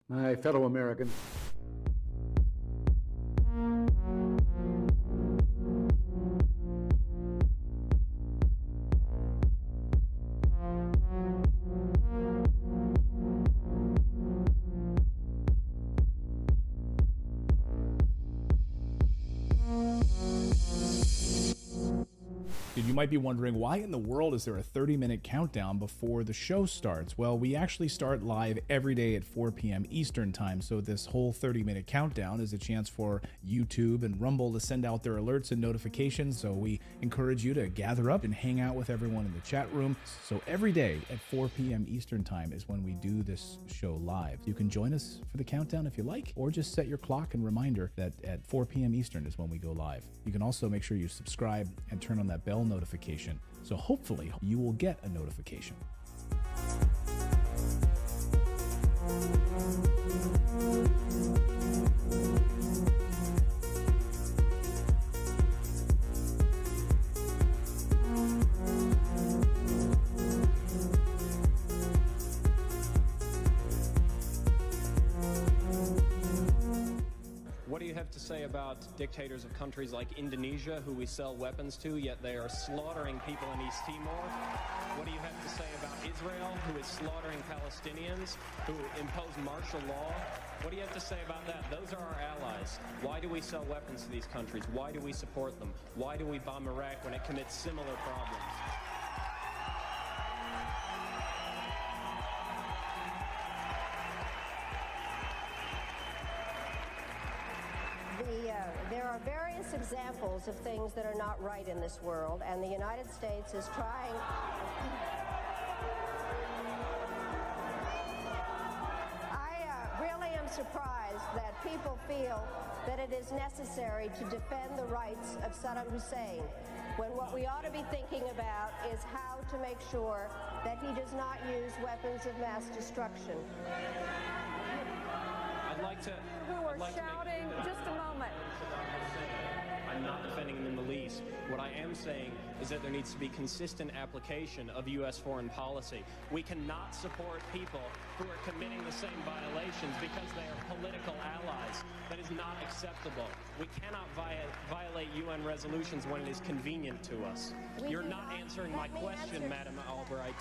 My fellow Americans, You might be wondering, why in the world is there a 30-minute countdown before the show starts? Well, we actually start live every day at 4 p.m. Eastern Time, so this whole 30-minute countdown is a chance for YouTube and Rumble to send out their alerts and notifications, so we encourage you to gather up and hang out with everyone in the chat room. So every day at 4 p.m. Eastern Time is when we do this show live. You can join us for the countdown if you like, or just set your clock and reminder that at 4 p.m. Eastern is when we go live. You can also make sure you subscribe and turn on that bell notification, so hopefully you will get a notification. What do you have to say about dictators of countries like Indonesia, who we sell weapons to, yet they are slaughtering people in East Timor? What do you have to say about Israel, who is slaughtering Palestinians, who impose martial law? What do you have to say about that? Those are our allies. Why do we sell weapons to these countries? Why do we support them? Why do we bomb Iraq when it commits similar problems? There are various examples of things that are not right in this world, and the United States is trying. I really am surprised that people feel that it is necessary to defend the rights of Saddam Hussein, when what we ought to be thinking about is how to make sure that he does not use weapons of mass destruction. I'd like to... Who are shouting, just a moment. I'm not defending them in the least. What I am saying is that there needs to be consistent application of U.S. foreign policy. We cannot support people who are committing the same violations because they are political allies. That is not acceptable. We cannot violate UN resolutions when it is convenient to us. You're not answering my question, Madam Albright.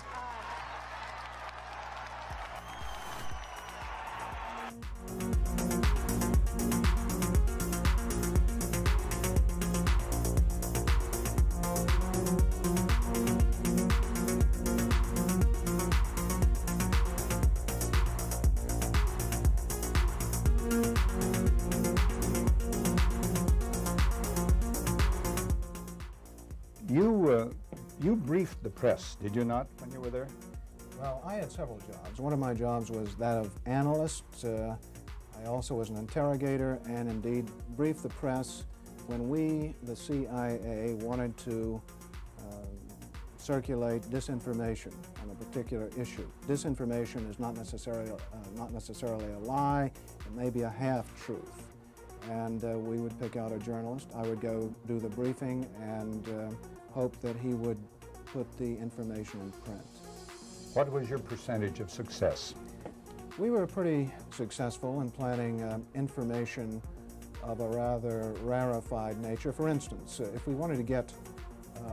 You briefed the press, did you not, when you were there? Well, I had several jobs. One of my jobs was that of analyst. I also was an interrogator and indeed briefed the press when we, the CIA, wanted to circulate disinformation on a particular issue. Disinformation is not necessarily a lie. It may be a half-truth. And we would pick out a journalist. I would go do the briefing and hope that he would put the information in print. What was your percentage of success? We were pretty successful in planning information of a rather rarefied nature. For instance, if we wanted to get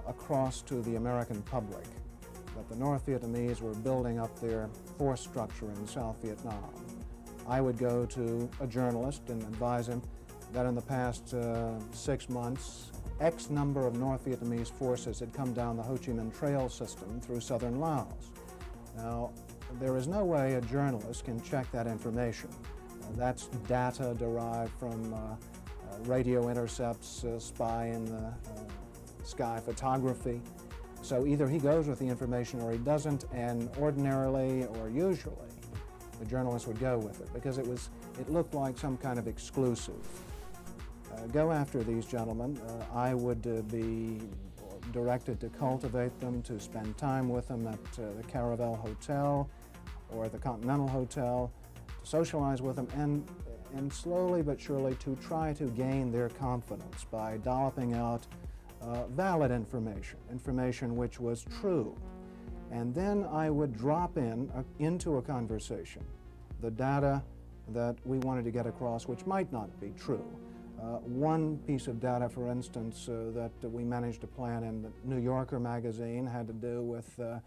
across to the American public that the North Vietnamese were building up their force structure in South Vietnam, I would go to a journalist and advise him that in the past 6 months, X number of North Vietnamese forces had come down the Ho Chi Minh Trail system through southern Laos. Now, there is no way a journalist can check that information. That's data derived from radio intercepts, spy in the sky photography. So either he goes with the information or he doesn't, and ordinarily or usually the journalist would go with it because it looked like some kind of exclusive. Go after these gentlemen. I would be directed to cultivate them, to spend time with them at the Caravel Hotel or the Continental Hotel, to socialize with them, and slowly but surely to try to gain their confidence by dolloping out valid information which was true. And then I would drop into a conversation the data that we wanted to get across which might not be true. One piece of data, for instance, that we managed to plant in the New Yorker magazine had to do with a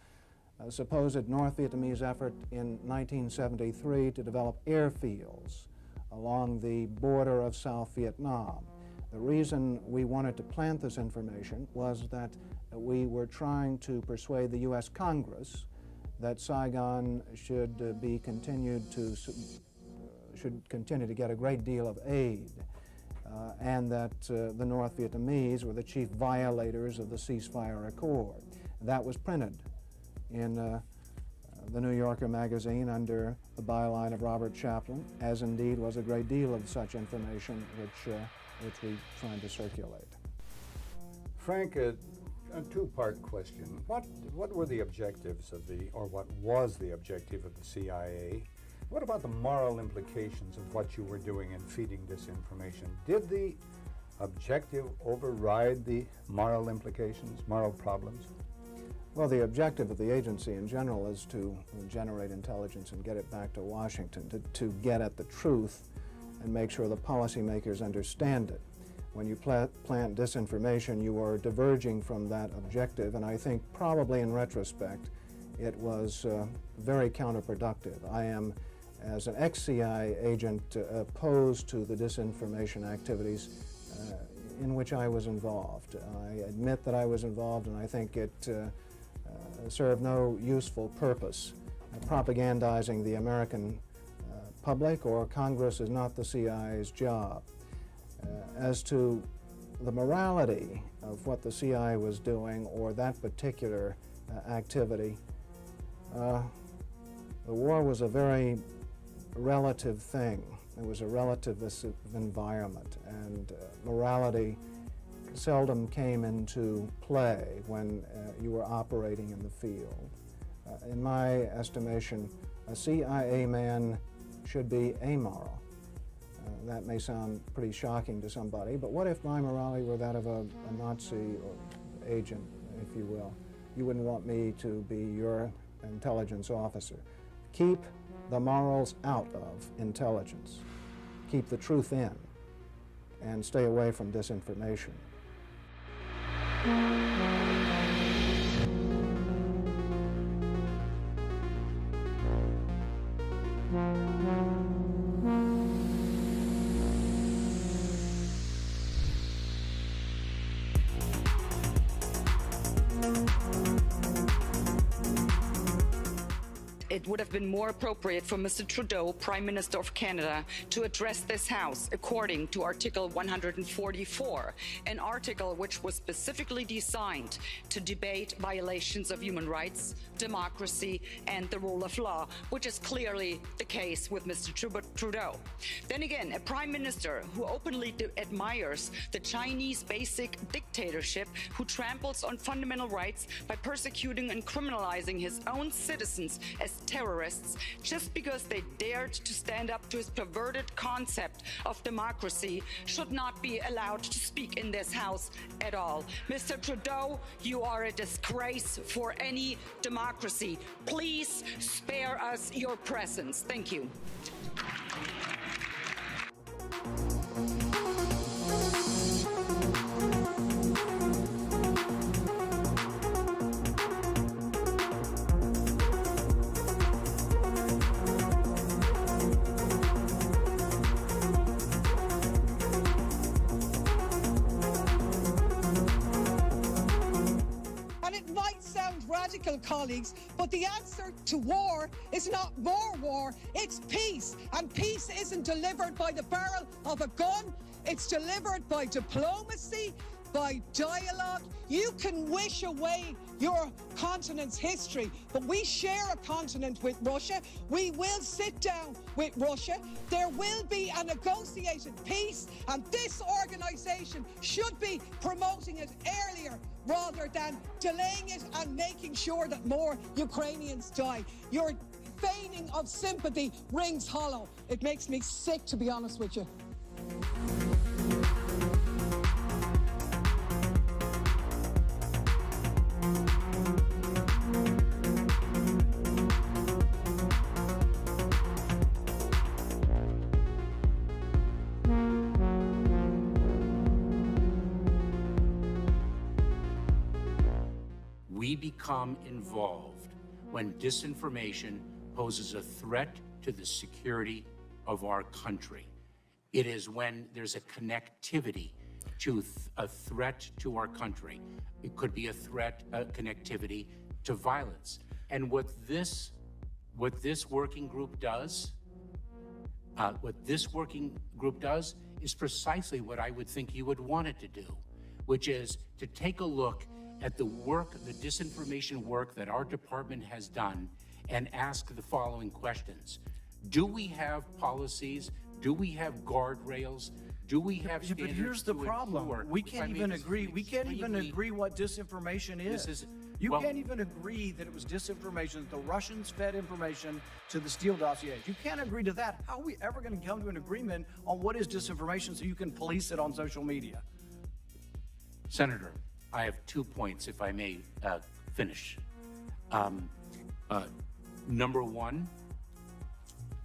supposed North Vietnamese effort in 1973 to develop airfields along the border of South Vietnam. The reason we wanted to plant this information was that we were trying to persuade the U.S. Congress that Saigon should continue to get a great deal of aid, and that the North Vietnamese were the chief violators of the ceasefire accord. That was printed in the New Yorker magazine under the byline of Robert Chaplin, as indeed was a great deal of such information which we tried to circulate. Frank, a two-part question. What were the objectives of or what was the objective of the CIA? What about the moral implications of what you were doing in feeding disinformation? Did the objective override the moral implications, moral problems? Well, the objective of the agency in general is to generate intelligence and get it back to Washington, to get at the truth and make sure the policymakers understand it. When you plant disinformation, you are diverging from that objective, and I think probably in retrospect it was very counterproductive. I am, as an ex-CIA agent, opposed to the disinformation activities in which I was involved. I admit that I was involved, and I think it served no useful purpose. Propagandizing the American public or Congress is not the CIA's job. As to the morality of what the CIA was doing or that particular activity, the war was a very relative thing. It was a relativist environment, and morality seldom came into play when you were operating in the field. In my estimation, a CIA man should be amoral. That may sound pretty shocking to somebody, but what if my morality were that of a Nazi or agent, if you will? You wouldn't want me to be your intelligence officer. Keep the morals out of intelligence. Keep the truth in, and stay away from disinformation. It would have been more appropriate for Mr. Trudeau, Prime Minister of Canada, to address this House according to Article 144, an article which was specifically designed to debate violations of human rights, democracy, and the rule of law, which is clearly the case with Mr. Trudeau. Then again, a Prime Minister who openly admires the Chinese basic dictatorship, who tramples on fundamental rights by persecuting and criminalizing his own citizens as terrorists just because they dared to stand up to his perverted concept of democracy, should not be allowed to speak in this House at all. Mr. Trudeau, you are a disgrace for any democracy. Please spare us your presence. Thank you. Colleagues, but the answer to war is not more war, it's peace. And peace isn't delivered by the barrel of a gun, it's delivered by diplomacy, by dialogue. You can wish away your continent's history, but we share a continent with Russia. We will sit down with Russia. There will be a negotiated peace, and this organization should be promoting it earlier rather than delaying it and making sure that more Ukrainians die. Your feigning of sympathy rings hollow. It makes me sick, to be honest with you. we become involved when disinformation poses a threat to the security of our country. It is when there's a connectivity to a threat to our country. It could be a threat, a connectivity to violence. And what this working group does, is precisely what I would think you would want it to do, which is to take a look at the work, the disinformation work that our department has done and ask the following questions. Do we have policies? Do we have guardrails? Do we have standards? But here's the problem. We can't even agree. We can't even agree what disinformation is. You can't even agree that it was disinformation, that the Russians fed information to the Steele dossiers. You can't agree to that. How are we ever going to come to an agreement on what is disinformation so you can police it on social media? Senator, I have 2 points, if I may finish. Number one,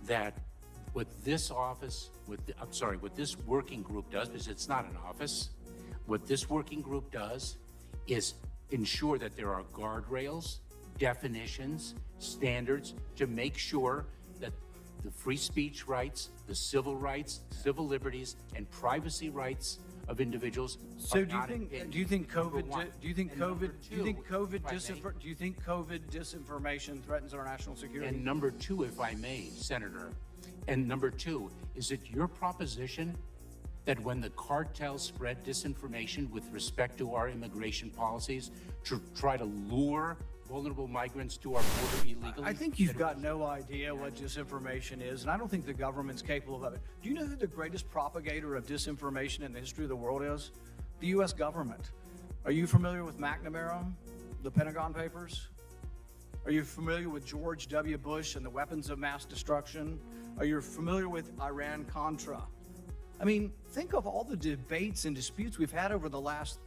that what this office, what this working group does, because it's not an office, what this working group does is ensure that there are guardrails, definitions, standards to make sure that the free speech rights, the civil rights, civil liberties, and privacy rights of individuals. So do you think COVID disinformation threatens our national security? And number two, if I may, Senator, and number two, is it your proposition that when the cartels spread disinformation with respect to our immigration policies to try to lure vulnerable migrants to our border illegally? I think you've got no idea what disinformation is, and I don't think the government's capable of it. Do you know who the greatest propagator of disinformation in the history of the world is? The U.S. government. Are you familiar with McNamara, the Pentagon Papers? Are you familiar with George W. Bush and the weapons of mass destruction? Are you familiar with Iran-Contra? I mean, think of all the debates and disputes we've had over the last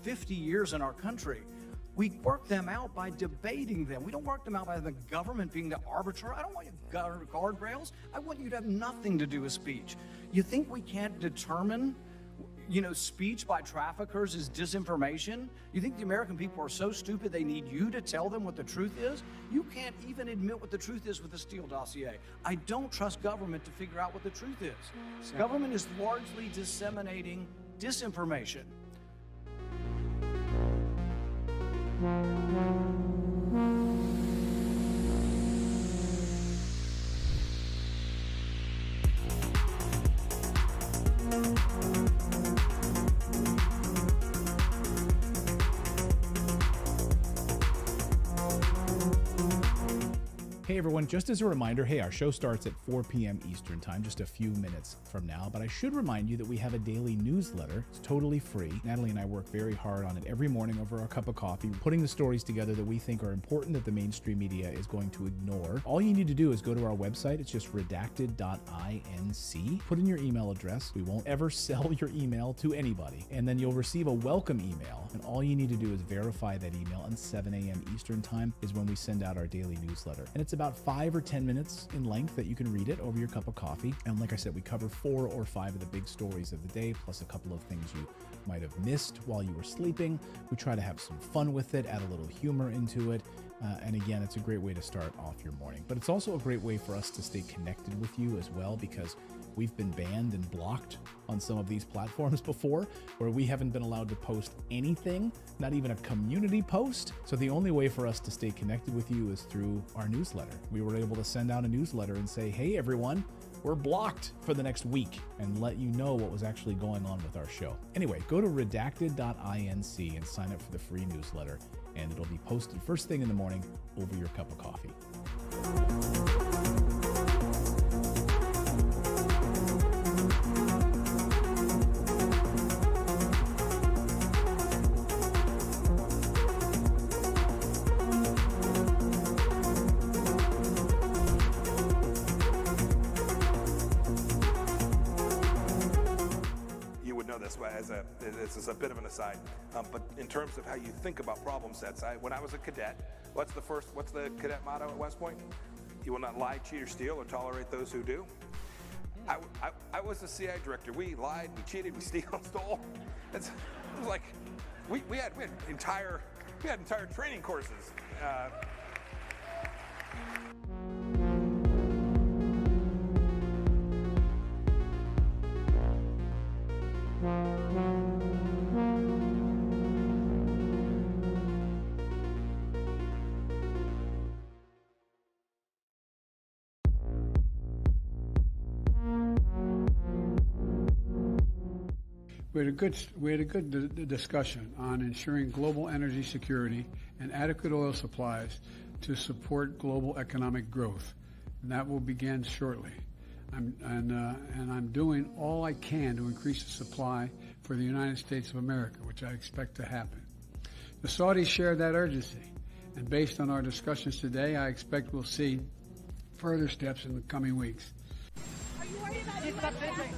50 years in our country. We work them out by debating them. We don't work them out by the government being the arbiter. I don't want you guardrails. I want you to have nothing to do with speech. You think we can't determine, speech by traffickers is disinformation? You think the American people are so stupid they need you to tell them what the truth is? You can't even admit what the truth is with the Steele dossier. I don't trust government to figure out what the truth is. Government is largely disseminating disinformation. Hey everyone, just as a reminder, our show starts at 4 p.m. Eastern Time, just a few minutes from now, but I should remind you that we have a daily newsletter. It's totally free. Natalie and I work very hard on it every morning over our cup of coffee, putting the stories together that we think are important that the mainstream media is going to ignore. All you need to do is go to our website. It's just redacted.inc. Put in your email address. We won't ever sell your email to anybody. And then you'll receive a welcome email, and all you need to do is verify that email, and 7 a.m. Eastern Time is when we send out our daily newsletter. And it's about 5 or 10 minutes in length that you can read it over your cup of coffee. And like I said, we cover 4 or 5 of the big stories of the day, plus a couple of things you might have missed while you were sleeping. We try to have some fun with it, add a little humor into it. And again, it's a great way to start off your morning. But it's also a great way for us to stay connected with you as well, because we've been banned and blocked on some of these platforms before, where we haven't been allowed to post anything, not even a community post. So the only way for us to stay connected with you is through our newsletter. We were able to send out a newsletter and say, hey everyone, we're blocked for the next week, and let you know what was actually going on with our show. Anyway, go to redacted.inc and sign up for the free newsletter, and it'll be posted first thing in the morning over your cup of coffee. This is a bit of an aside, but in terms of how you think about problem sets, when I was a cadet, what's the cadet motto at West Point? You will not lie, cheat, or steal, or tolerate those who do. I was the CI director. We lied, we cheated, we stole. It was like we had entire We had entire training courses. We had a good discussion on ensuring global energy security and adequate oil supplies to support global economic growth, and that will begin shortly. I'm doing all I can to increase the supply for the United States of America, which I expect to happen. The Saudis share that urgency, and based on our discussions today, I expect we'll see further steps in the coming weeks. Are you worried about it?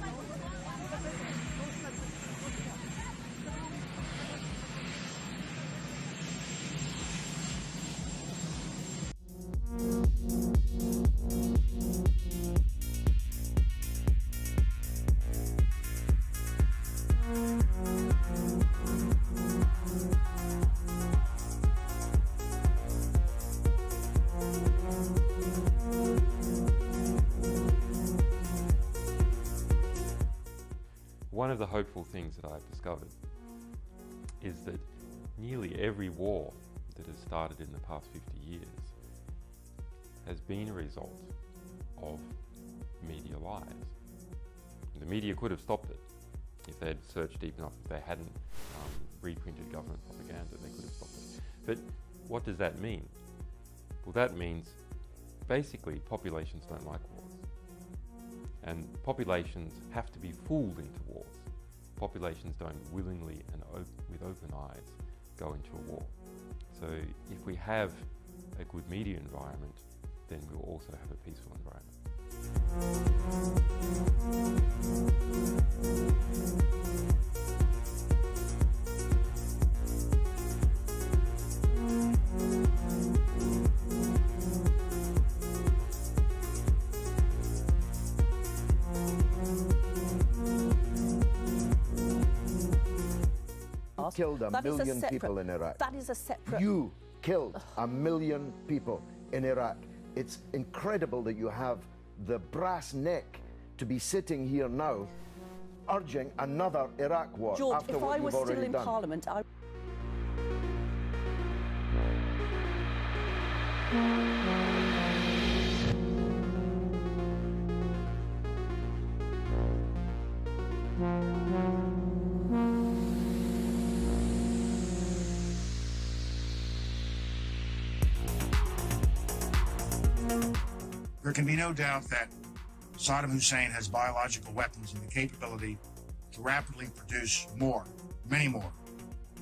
One of the hopeful things that I've discovered is that nearly every war that has started in the past 50 years has been a result of media lies. The media could have stopped it if they had searched deep enough. If they hadn't reprinted government propaganda, they could have stopped it. But what does that mean? Well, that means basically populations don't like wars. And populations have to be fooled into wars. Populations don't willingly and with open eyes go into a war. So if we have a good media environment, then we'll also have a peaceful environment. Killed a million people in Iraq. That is a separate... You killed a million people in Iraq. It's incredible that you have the brass neck to be sitting here now urging another Iraq war. George, after if what I was you've still already in done. Parliament, I... There can be no doubt that Saddam Hussein has biological weapons and the capability to rapidly produce more, many more.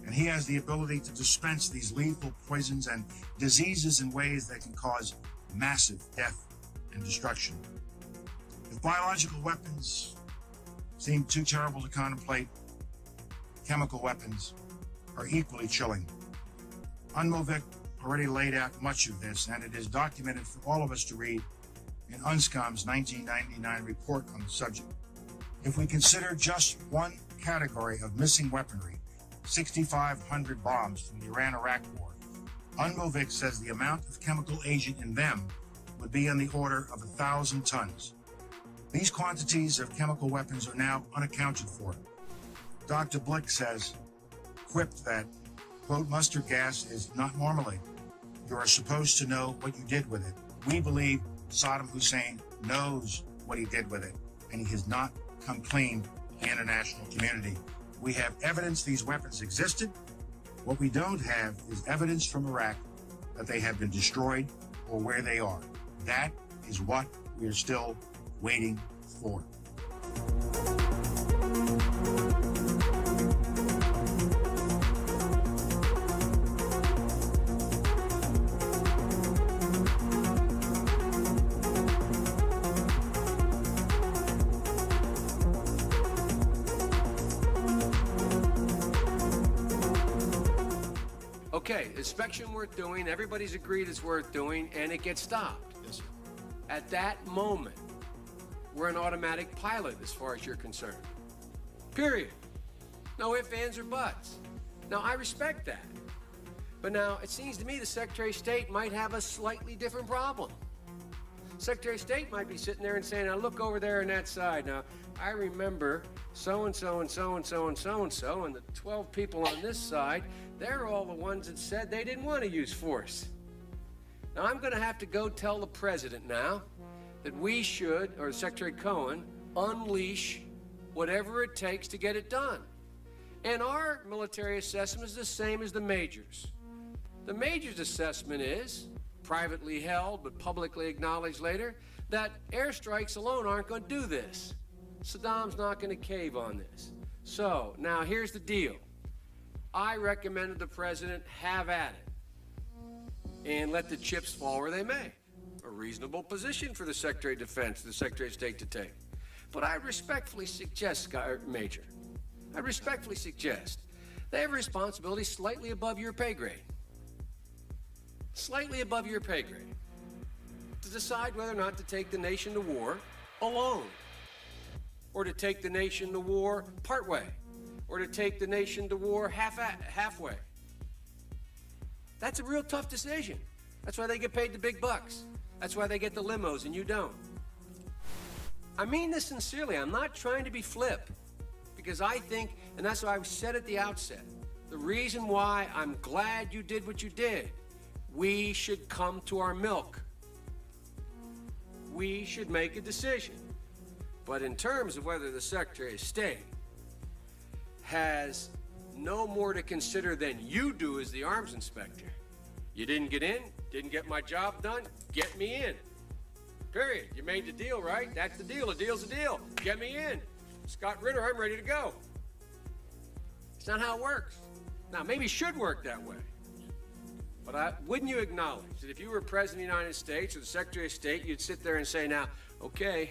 And he has the ability to dispense these lethal poisons and diseases in ways that can cause massive death and destruction. If biological weapons seem too terrible to contemplate, chemical weapons are equally chilling. UNMOVIC already laid out much of this, and it is documented for all of us to read in UNSCOM's 1999 report on the subject. If we consider just one category of missing weaponry, 6,500 bombs from the Iran-Iraq war, UNMOVIC says the amount of chemical agent in them would be on the order of 1,000 tons. These quantities of chemical weapons are now unaccounted for. Dr. Blick says, quipped that, quote, mustard gas is not marmalade. You are supposed to know what you did with it. We believe Saddam Hussein knows what he did with it, and he has not come clean to the international community. We have evidence these weapons existed. What we don't have is evidence from Iraq that they have been destroyed or where they are. That is what we are still waiting for. Okay, inspection worth doing, everybody's agreed it's worth doing, and it gets stopped. Yes, sir. At that moment, we're an automatic pilot as far as you're concerned. Period. No ifs, ands, or buts. Now, I respect that. But now, it seems to me the Secretary of State might have a slightly different problem. Secretary of State might be sitting there and saying, now look over there on that side. Now, I remember so-and-so and so-and-so and so-and-so, and the 12 people on this side, they're all the ones that said they didn't want to use force. Now, I'm going to have to go tell the president now that we should, or Secretary Cohen, unleash whatever it takes to get it done. And our military assessment is the same as the majors. The majors' assessment is, privately held but publicly acknowledged later, that airstrikes alone aren't going to do this. Saddam's not going to cave on this. So, now here's the deal. I recommended the president have at it and let the chips fall where they may. A reasonable position for the Secretary of Defense, the Secretary of State to take. But I respectfully suggest, Major, I respectfully suggest they have a responsibility slightly above your pay grade. Slightly above your pay grade. To decide whether or not to take the nation to war alone. Or to take the nation to war partway. Or to take the nation to war halfway. That's a real tough decision. That's why they get paid the big bucks. That's why they get the limos and you don't. I mean this sincerely. I'm not trying to be flip. Because I think, and that's why I said at the outset, the reason why I'm glad you did what you did, we should come to our milk. We should make a decision. But in terms of whether the Secretary of State has no more to consider than you do as the arms inspector, you didn't get in, didn't get my job done, get me in. Period. You made the deal, right? That's the deal. A deal's a deal. Get me in. Scott Ritter, I'm ready to go. It's not how it works. Now, maybe it should work that way. But wouldn't you acknowledge that if you were President of the United States or the Secretary of State, you'd sit there and say, now, okay,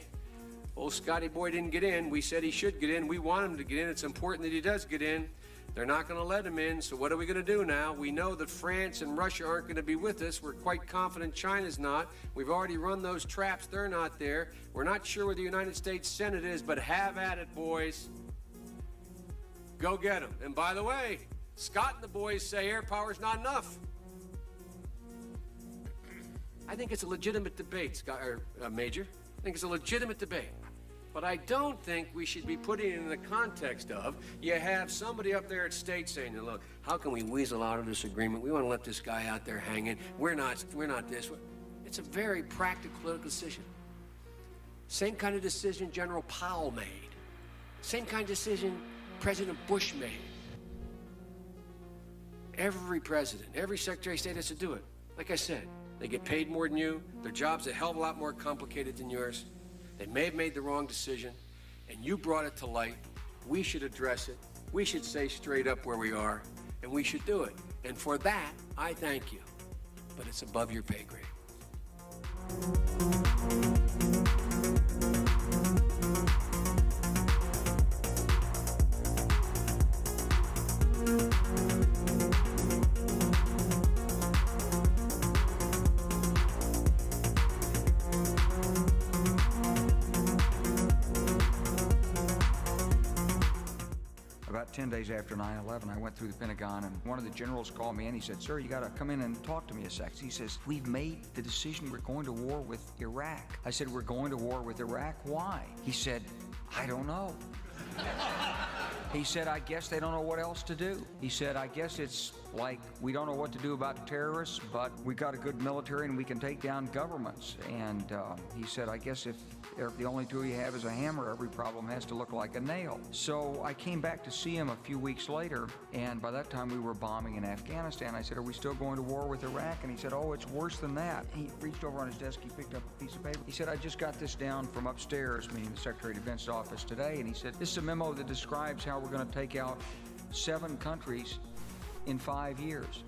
old Scotty boy didn't get in. We said he should get in. We want him to get in. It's important that he does get in. They're not going to let him in, so what are we going to do now? We know that France and Russia aren't going to be with us. We're quite confident China's not. We've already run those traps. They're not there. We're not sure where the United States Senate is, but have at it, boys. Go get them. And by the way, Scott and the boys say air power's not enough. I think it's a legitimate debate, Major. I think it's a legitimate debate. But I don't think we should be putting it in the context of you have somebody up there at state saying, look, how can we weasel out of this agreement? We want to let this guy out there hanging. We're not this. It's a very practical political decision. Same kind of decision General Powell made. Same kind of decision President Bush made. Every president, every Secretary of State has to do it. Like I said, they get paid more than you. Their job's a hell of a lot more complicated than yours. They may have made the wrong decision, and you brought it to light. We should address it. We should say straight up where we are, and we should do it. And for that, I thank you. But it's above your pay grade. About 10 days after 9/11, I went through the Pentagon, and one of the generals called me in. He said, sir, you got to come in and talk to me a sec. He says, we've made the decision we're going to war with Iraq. I said, we're going to war with Iraq? Why? He said, I don't know. He said, I guess they don't know what else to do. He said, I guess it's like we don't know what to do about terrorists, but we got a good military and we can take down governments. And he said, I guess if the only tool you have is a hammer, every problem has to look like a nail. So I came back to see him a few weeks later, and by that time we were bombing in Afghanistan. I said, are we still going to war with Iraq? And he said, oh, it's worse than that. He reached over on his desk, he picked up a piece of paper. He said, I just got this down from upstairs, meaning the Secretary of Defense's office today, and he said, this is a memo that describes how we're going to take out 7 countries in 5 years,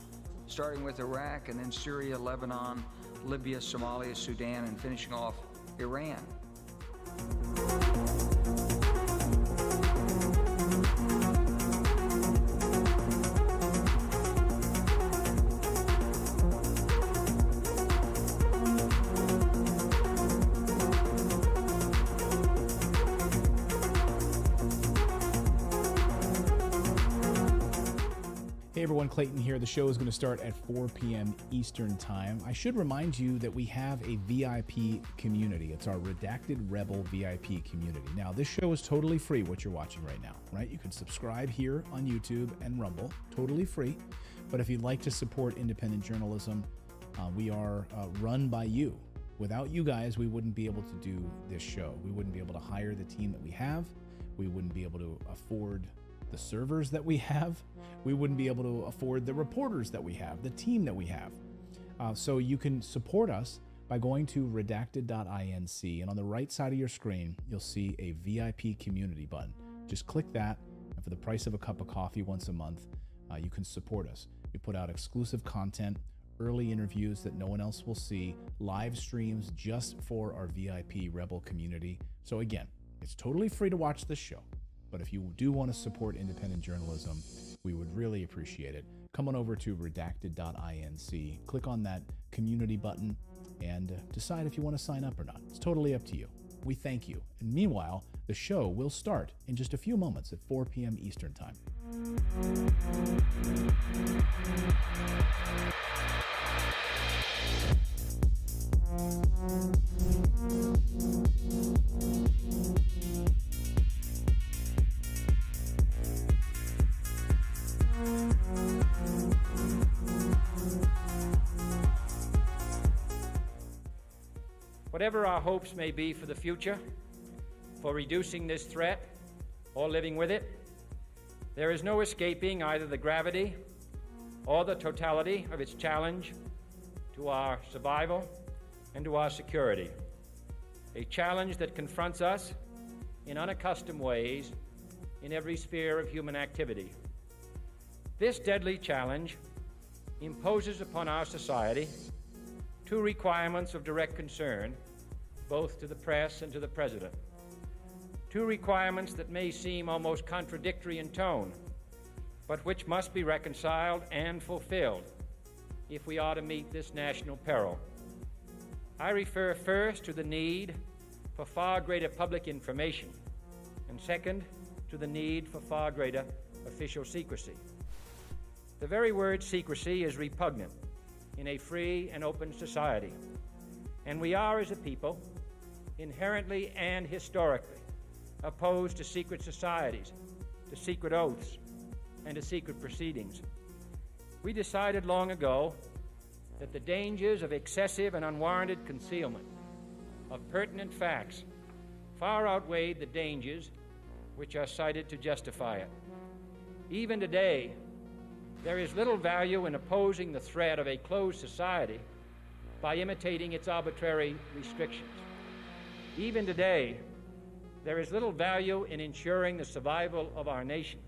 starting with Iraq and then Syria, Lebanon, Libya, Somalia, Sudan, and finishing off Iran. Hey everyone, Clayton here. The show is going to start at 4 p.m. Eastern Time. I should remind you that we have a VIP community. It's our Redacted Rebel VIP community. Now, this show is totally free, what you're watching right now, right? You can subscribe here on YouTube and Rumble, totally free. But if you'd like to support independent journalism, we are run by you. Without you guys, we wouldn't be able to do this show. We wouldn't be able to hire the team that we have. We wouldn't be able to afford the servers that we have. We wouldn't be able to afford the reporters that we have, the team that we have. So you can support us by going to redacted.inc, and on the right side of your screen, you'll see a VIP community button. Just click that, and for the price of a cup of coffee once a month, you can support us. We put out exclusive content, early interviews that no one else will see, live streams just for our VIP Rebel community. So again, it's totally free to watch this show. But if you do want to support independent journalism, we would really appreciate it. Come on over to redacted.inc, click on that community button, and decide if you want to sign up or not. It's totally up to you. We thank you. And meanwhile, the show will start in just a few moments at 4 p.m. Eastern Time. Whatever our hopes may be for the future, for reducing this threat or living with it, there is no escaping either the gravity or the totality of its challenge to our survival and to our security. A challenge that confronts us in unaccustomed ways in every sphere of human activity. This deadly challenge imposes upon our society two requirements of direct concern, both to the press and to the President. Two requirements that may seem almost contradictory in tone, but which must be reconciled and fulfilled if we are to meet this national peril. I refer first to the need for far greater public information, and second, to the need for far greater official secrecy. The very word secrecy is repugnant in a free and open society, and we are, as a people, inherently and historically opposed to secret societies, to secret oaths, and to secret proceedings. We decided long ago that the dangers of excessive and unwarranted concealment of pertinent facts far outweighed the dangers which are cited to justify it. Even today, there is little value in opposing the threat of a closed society by imitating its arbitrary restrictions. Even today, there is little value in ensuring the survival of our nation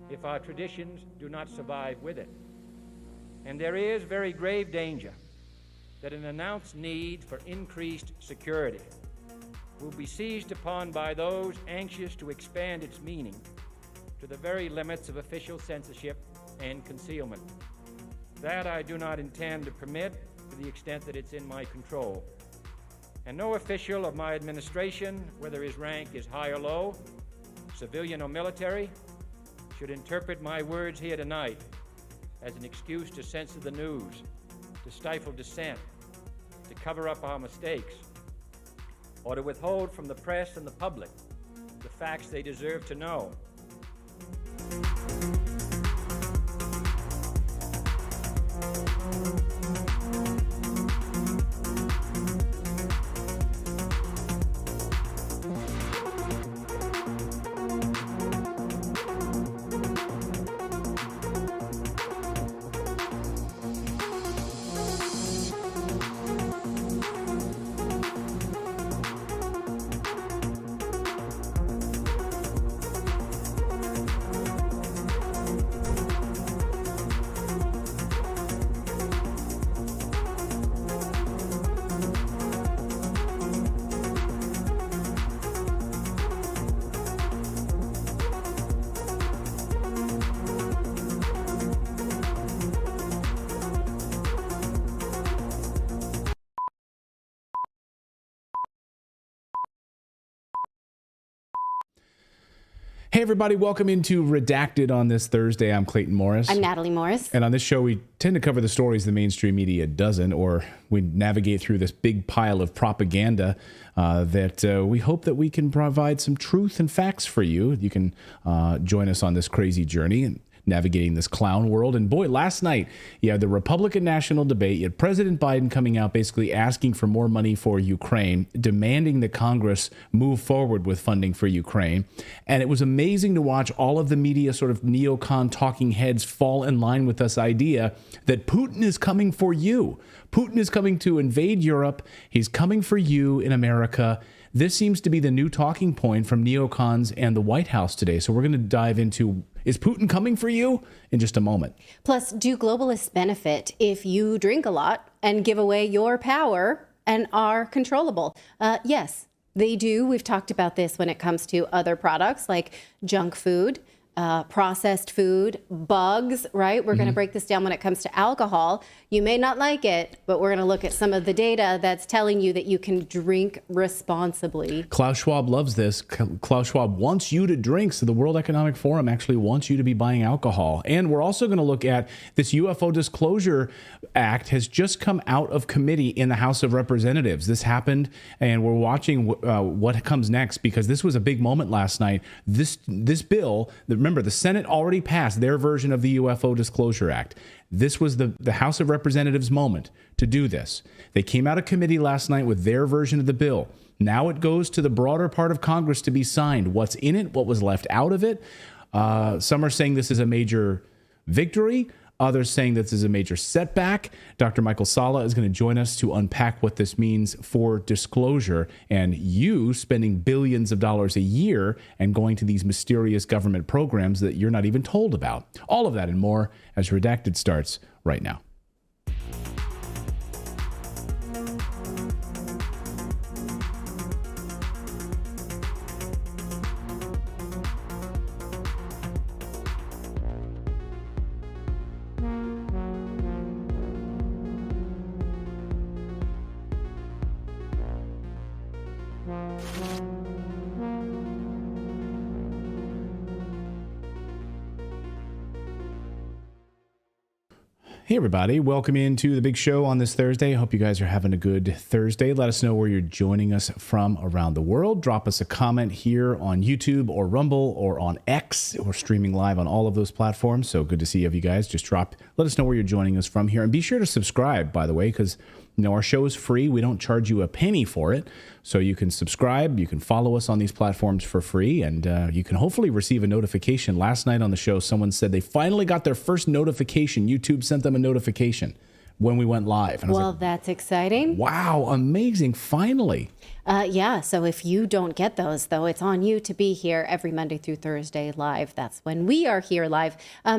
if our traditions do not survive with it. And there is very grave danger that an announced need for increased security will be seized upon by those anxious to expand its meaning to the very limits of official censorship and concealment. That I do not intend to permit to the extent that it's in my control. And no official of my administration, whether his rank is high or low, civilian or military, should interpret my words here tonight as an excuse to censor the news, to stifle dissent, to cover up our mistakes, or to withhold from the press and the public the facts they deserve to know. Hey, everybody. Welcome into Redacted on this Thursday. I'm Clayton Morris. I'm Natalie Morris. And on this show, we tend to cover the stories the mainstream media doesn't, or we navigate through this big pile of propaganda that we hope that we can provide some truth and facts for you. You can join us on this crazy journey and navigating this clown world. And boy, last night, you had the Republican national debate. You had President Biden coming out basically asking for more money for Ukraine, demanding that Congress move forward with funding for Ukraine. And it was amazing to watch all of the media sort of neocon talking heads fall in line with this idea that Putin is coming for you. Putin is coming to invade Europe. He's coming for you in America. This seems to be the new talking point from neocons and the White House today. So we're going to dive into, is Putin coming for you, in just a moment. Plus, do globalists benefit if you drink a lot and give away your power and are controllable? Yes, they do. We've talked about this when it comes to other products like junk food, processed food, bugs, right? We're going to break this down when it comes to alcohol. You may not like it, but we're going to look at some of the data that's telling you that you can drink responsibly. Klaus Schwab loves this. Klaus Schwab wants you to drink, so the World Economic Forum actually wants you to be buying alcohol. And we're also going to look at this UFO Disclosure Act has just come out of committee in the House of Representatives. This happened, and we're watching what comes next, because this was a big moment last night. This bill, remember, the Senate already passed their version of the UFO Disclosure Act. This was the House of Representatives moment to do this. They came out of committee last night with their version of the bill. Now it goes to the broader part of Congress to be signed. What's in it? What was left out of it? Some are saying this is a major victory. Others saying this is a major setback. Dr. Michael Sala is going to join us to unpack what this means for disclosure and you spending billions of dollars a year and going to these mysterious government programs that you're not even told about. All of that and more as Redacted starts right now. Hey, everybody. Welcome into the big show on this Thursday. I hope you guys are having a good Thursday. Let us know where you're joining us from around the world. Drop us a comment here on YouTube or Rumble or on X. We're streaming live on all of those platforms. So good to see you guys. Just let us know where you're joining us from here. And be sure to subscribe, by the way, because our show is free. We don't charge you a penny for it. So you can subscribe. You can follow us on these platforms for free. And you can hopefully receive a notification. Last night on the show, someone said they finally got their first notification. YouTube sent them a notification when we went live. And well, that's exciting. Wow, amazing. Finally. Yeah, so if you don't get those, though, it's on you to be here every Monday through Thursday live. That's when we are here live.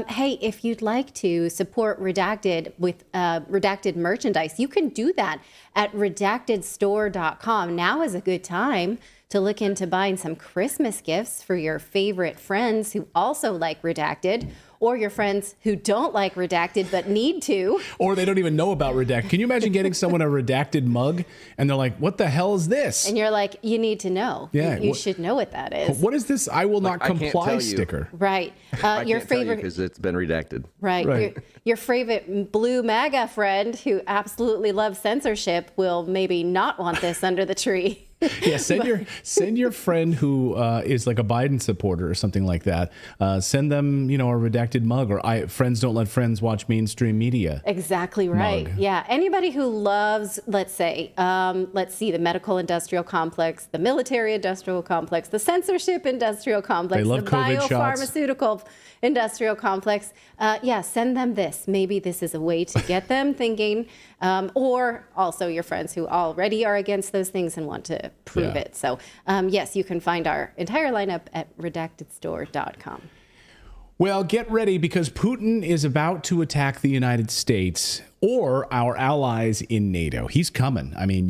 Hey, if you'd like to support Redacted with Redacted merchandise, you can do that at redactedstore.com. Now is a good time to look into buying some Christmas gifts for your favorite friends who also like Redacted, or your friends who don't like Redacted but need to. Or they don't even know about Redacted. Can you imagine getting someone a Redacted mug and they're like, what the hell is this? And you're like, you need to know. Yeah, you should know what that is. What is this I will not comply sticker? Right. Your favorite, because it's been redacted. Right. Your favorite blue MAGA friend who absolutely loves censorship will maybe not want this under the tree. Yeah, send your friend who is like a Biden supporter or something like that. Send them, a Redacted mug, or friends don't let friends watch mainstream media. Exactly right. Mug. Yeah, anybody who loves, let's see, the medical industrial complex, the military industrial complex, the censorship industrial complex, They love the COVID biopharmaceutical industrial complex. Send them this. Maybe this is a way to get them thinking, or also your friends who already are against those things and want to prove it. So yes, you can find our entire lineup at redactedstore.com. Well, get ready, because Putin is about to attack the United States or our allies in NATO. He's coming. I mean,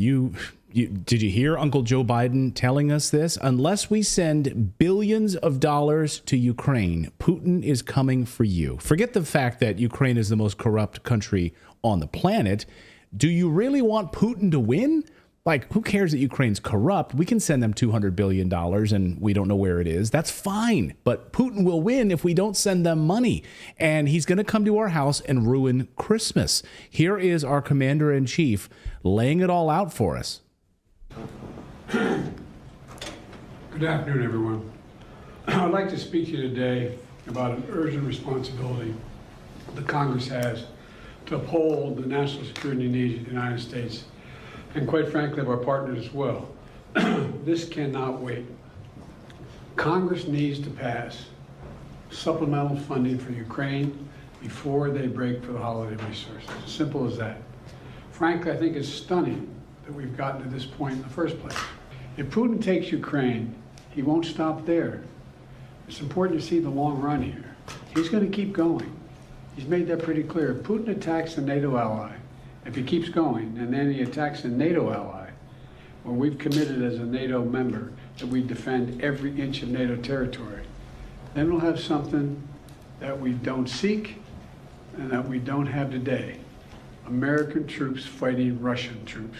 did you hear Uncle Joe Biden telling us this? Unless we send billions of dollars to Ukraine, Putin is coming for you. Forget the fact that Ukraine is the most corrupt country on the planet. Do you really want Putin to win? Like, who cares that Ukraine's corrupt? We can send them $200 billion and we don't know where it is. That's fine. But Putin will win if we don't send them money. And he's going to come to our house and ruin Christmas. Here is our commander-in-chief laying it all out for us. Good afternoon, everyone. I'd like to speak to you today about an urgent responsibility the Congress has to uphold the national security needs of the United States and, quite frankly, of our partners as well. This cannot wait. Congress needs to pass supplemental funding for Ukraine before they break for the holiday resources. Simple as that. Frankly, I think it's stunning that we've gotten to this point in the first place. If Putin takes Ukraine, he won't stop there. It's important to see the long run here. He's going to keep going. He's made that pretty clear. If Putin attacks a NATO ally, if he keeps going, and then he attacks a NATO ally, well, we've committed as a NATO member that we defend every inch of NATO territory, then we'll have something that we don't seek and that we don't have today. American troops fighting Russian troops.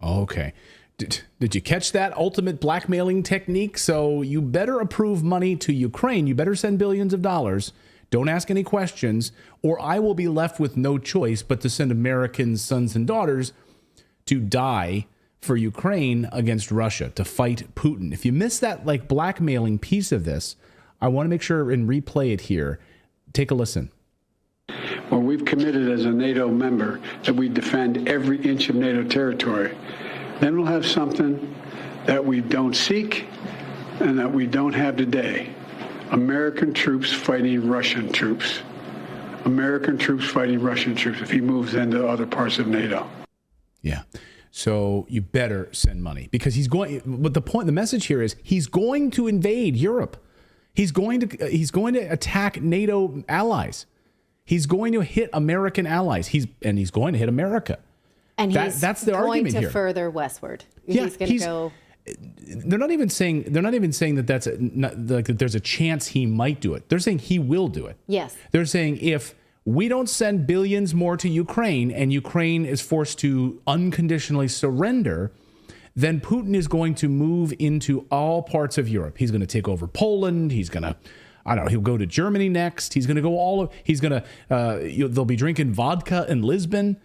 Okay. Did you catch that ultimate blackmailing technique? So you better approve money to Ukraine. You better send billions of dollars. Don't ask any questions, or I will be left with no choice but to send American sons and daughters to die for Ukraine against Russia, to fight Putin. If you miss that like blackmailing piece of this, I want to make sure and replay it here. Take a listen. Well, we've committed as a NATO member that we defend every inch of NATO territory. Then we'll have something that we don't seek and that we don't have today. American troops fighting Russian troops. American troops fighting Russian troops if he moves into other parts of NATO. Yeah. So you better send money because he's going. But the message here is he's going to invade Europe. He's going to attack NATO allies. He's going to hit American allies. He's going to hit America. And that's the argument here. Going to further westward. Yeah, he's going to go. They're not even saying that that there's a chance he might do it. They're saying he will do it. Yes. They're saying if we don't send billions more to Ukraine and Ukraine is forced to unconditionally surrender, then Putin is going to move into all parts of Europe. He's going to take over Poland. He's going to, he'll go to Germany next. He's going to go they'll be drinking vodka in Lisbon,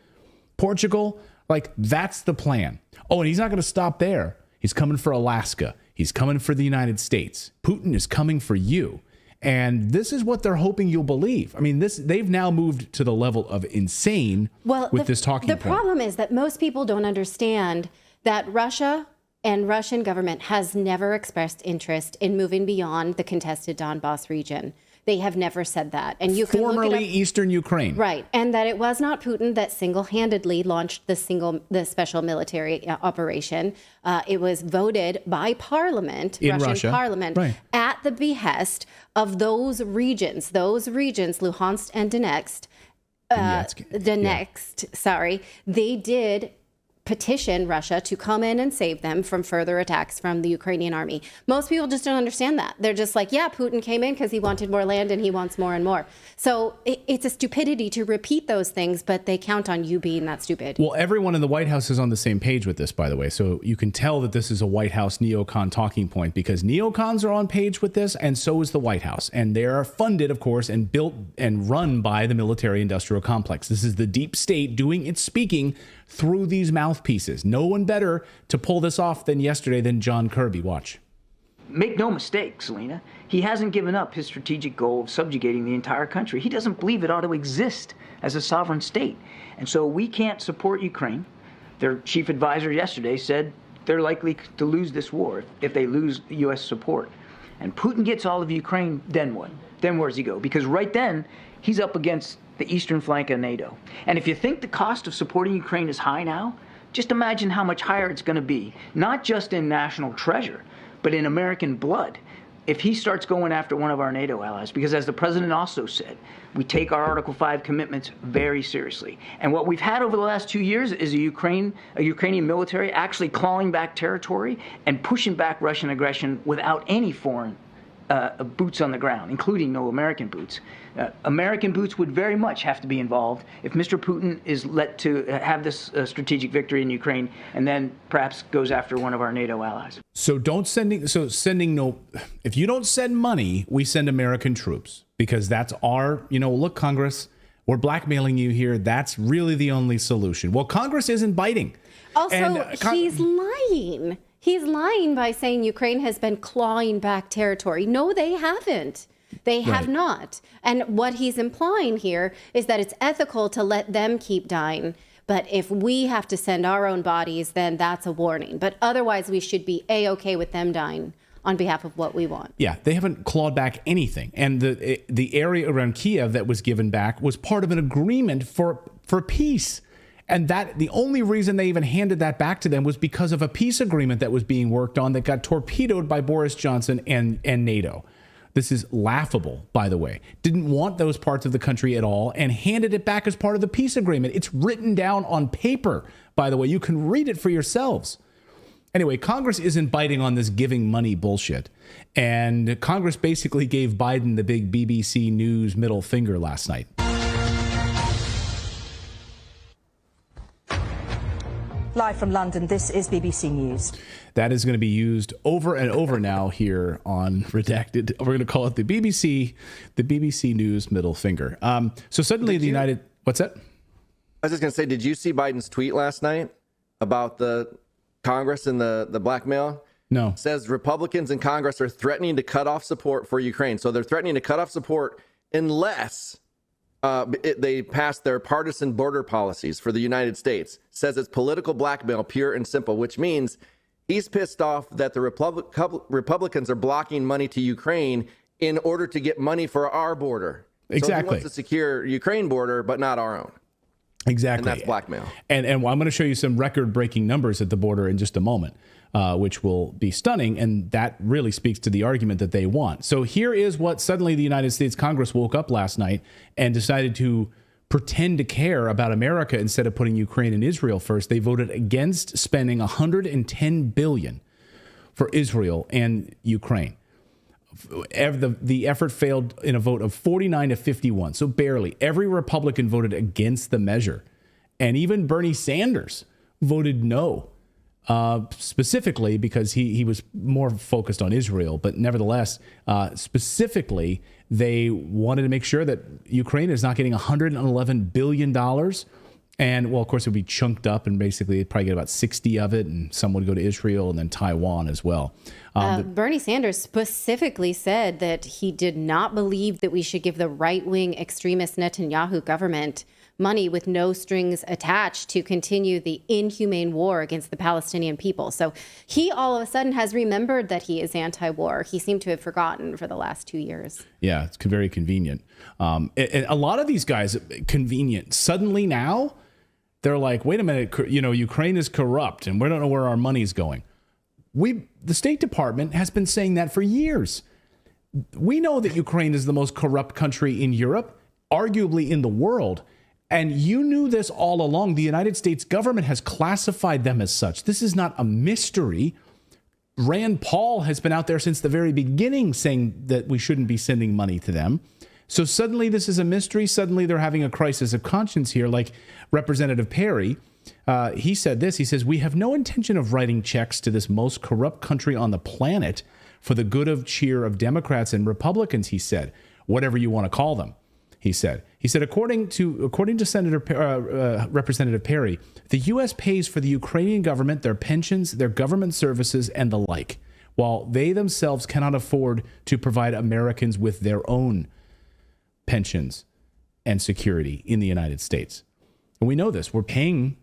Portugal. Like, that's the plan. Oh, and he's not going to stop there. He's coming for Alaska. He's coming for the United States. Putin is coming for you. And this is what they're hoping you'll believe. I mean, they've now moved to the level of insane with this talking point. The problem is that most people don't understand that Russia and Russian government has never expressed interest in moving beyond the contested Donbass region. They have never said that. And you can formerly look it up. Eastern Ukraine. Right. And that it was not Putin that single-handedly launched the special military operation. It was voted by Parliament, in Russian Russia. Parliament, right, at the behest of those regions, Luhansk and Donetsk, they did petition Russia to come in and save them from further attacks from the Ukrainian army. Most people just don't understand that. They're just like, yeah, Putin came in because he wanted more land and he wants more and more. So it's a stupidity to repeat those things, but they count on you being that stupid. Well, everyone in the White House is on the same page with this, by the way. So you can tell that this is a White House neocon talking point because neocons are on page with this, and so is the White House. And they are funded, of course, and built and run by the military-industrial complex. This is the deep state doing its speaking through these mouthpieces. No one better to pull this off than John Kirby. Watch. Make no mistake, Selena, he hasn't given up his strategic goal of subjugating the entire country. He doesn't believe it ought to exist as a sovereign state. And so we can't support Ukraine. Their chief advisor yesterday said they're likely to lose this war if they lose U.S. support. And Putin gets all of Ukraine, then what? Then where does he go? Because right then, he's up against the eastern flank of NATO. And if you think the cost of supporting Ukraine is high now, just imagine how much higher it's going to be, not just in national treasure, but in American blood, if he starts going after one of our NATO allies. Because as the president also said, we take our Article 5 commitments very seriously. And what we've had over the last 2 years is a Ukrainian military actually clawing back territory and pushing back Russian aggression without any foreign boots on the ground, including no American boots. American boots would very much have to be involved if Mr. Putin is let to have this strategic victory in Ukraine and then perhaps goes after one of our NATO allies. So if you don't send money, we send American troops, because that's our, look, Congress, we're blackmailing you here. That's really the only solution. Well, Congress isn't biting. Also, he's lying. He's lying by saying Ukraine has been clawing back territory. No, they haven't. They have not. And what he's implying here is that it's ethical to let them keep dying. But if we have to send our own bodies, then that's a warning. But otherwise, we should be A-okay with them dying on behalf of what we want. Yeah, they haven't clawed back anything. And the area around Kiev that was given back was part of an agreement for peace. And that the only reason they even handed that back to them was because of a peace agreement that was being worked on that got torpedoed by Boris Johnson and NATO. This is laughable, by the way. Didn't want those parts of the country at all and handed it back as part of the peace agreement. It's written down on paper, by the way. You can read it for yourselves. Anyway, Congress isn't biting on this giving money bullshit. And Congress basically gave Biden the big BBC News middle finger last night. Live from London, this is BBC News. That is going to be used over and over now here on Redacted. We're going to call it the BBC News middle finger. So suddenly what's that? I was just going to say, did you see Biden's tweet last night about the Congress and the blackmail? No. It says Republicans in Congress are threatening to cut off support for Ukraine. So they're threatening to cut off support unless they pass their partisan border policies for the United States. Says it's political blackmail, pure and simple, which means he's pissed off that the Republicans are blocking money to Ukraine in order to get money for our border. Exactly. So he wants to secure Ukraine border, but not our own. Exactly. And that's blackmail. And I'm going to show you some record-breaking numbers at the border in just a moment, which will be stunning. And that really speaks to the argument that they want. So here is what suddenly the United States Congress woke up last night and decided to pretend to care about America instead of putting Ukraine and Israel first. They voted against spending $110 billion for Israel and Ukraine. The effort failed in a vote of 49 to 51, so barely. Every Republican voted against the measure. And even Bernie Sanders voted no, specifically because he was more focused on Israel. But nevertheless, specifically, they wanted to make sure that Ukraine is not getting $111 billion. And, well, of course, it would be chunked up, and basically they'd probably get about 60 of it, and some would go to Israel and then Taiwan as well. Bernie Sanders specifically said that he did not believe that we should give the right-wing extremist Netanyahu government money with no strings attached to continue the inhumane war against the Palestinian people. So he all of a sudden has remembered that he is anti-war. He seemed to have forgotten for the last 2 years. Yeah, it's very convenient. And a lot of these guys, convenient. Suddenly now, they're like, wait a minute, Ukraine is corrupt and we don't know where our money's going. The State Department has been saying that for years. We know that Ukraine is the most corrupt country in Europe, arguably in the world. And you knew this all along. The United States government has classified them as such. This is not a mystery. Rand Paul has been out there since the very beginning saying that we shouldn't be sending money to them. So suddenly this is a mystery. Suddenly they're having a crisis of conscience here, like Representative Perry. He said this. He says, we have no intention of writing checks to this most corrupt country on the planet for the good of cheer of Democrats and Republicans, he said, whatever you want to call them, he said. He said, according to Representative Perry, the U.S. pays for the Ukrainian government, their pensions, their government services, and the like, while they themselves cannot afford to provide Americans with their own pensions and security in the United States. And we know this. We're paying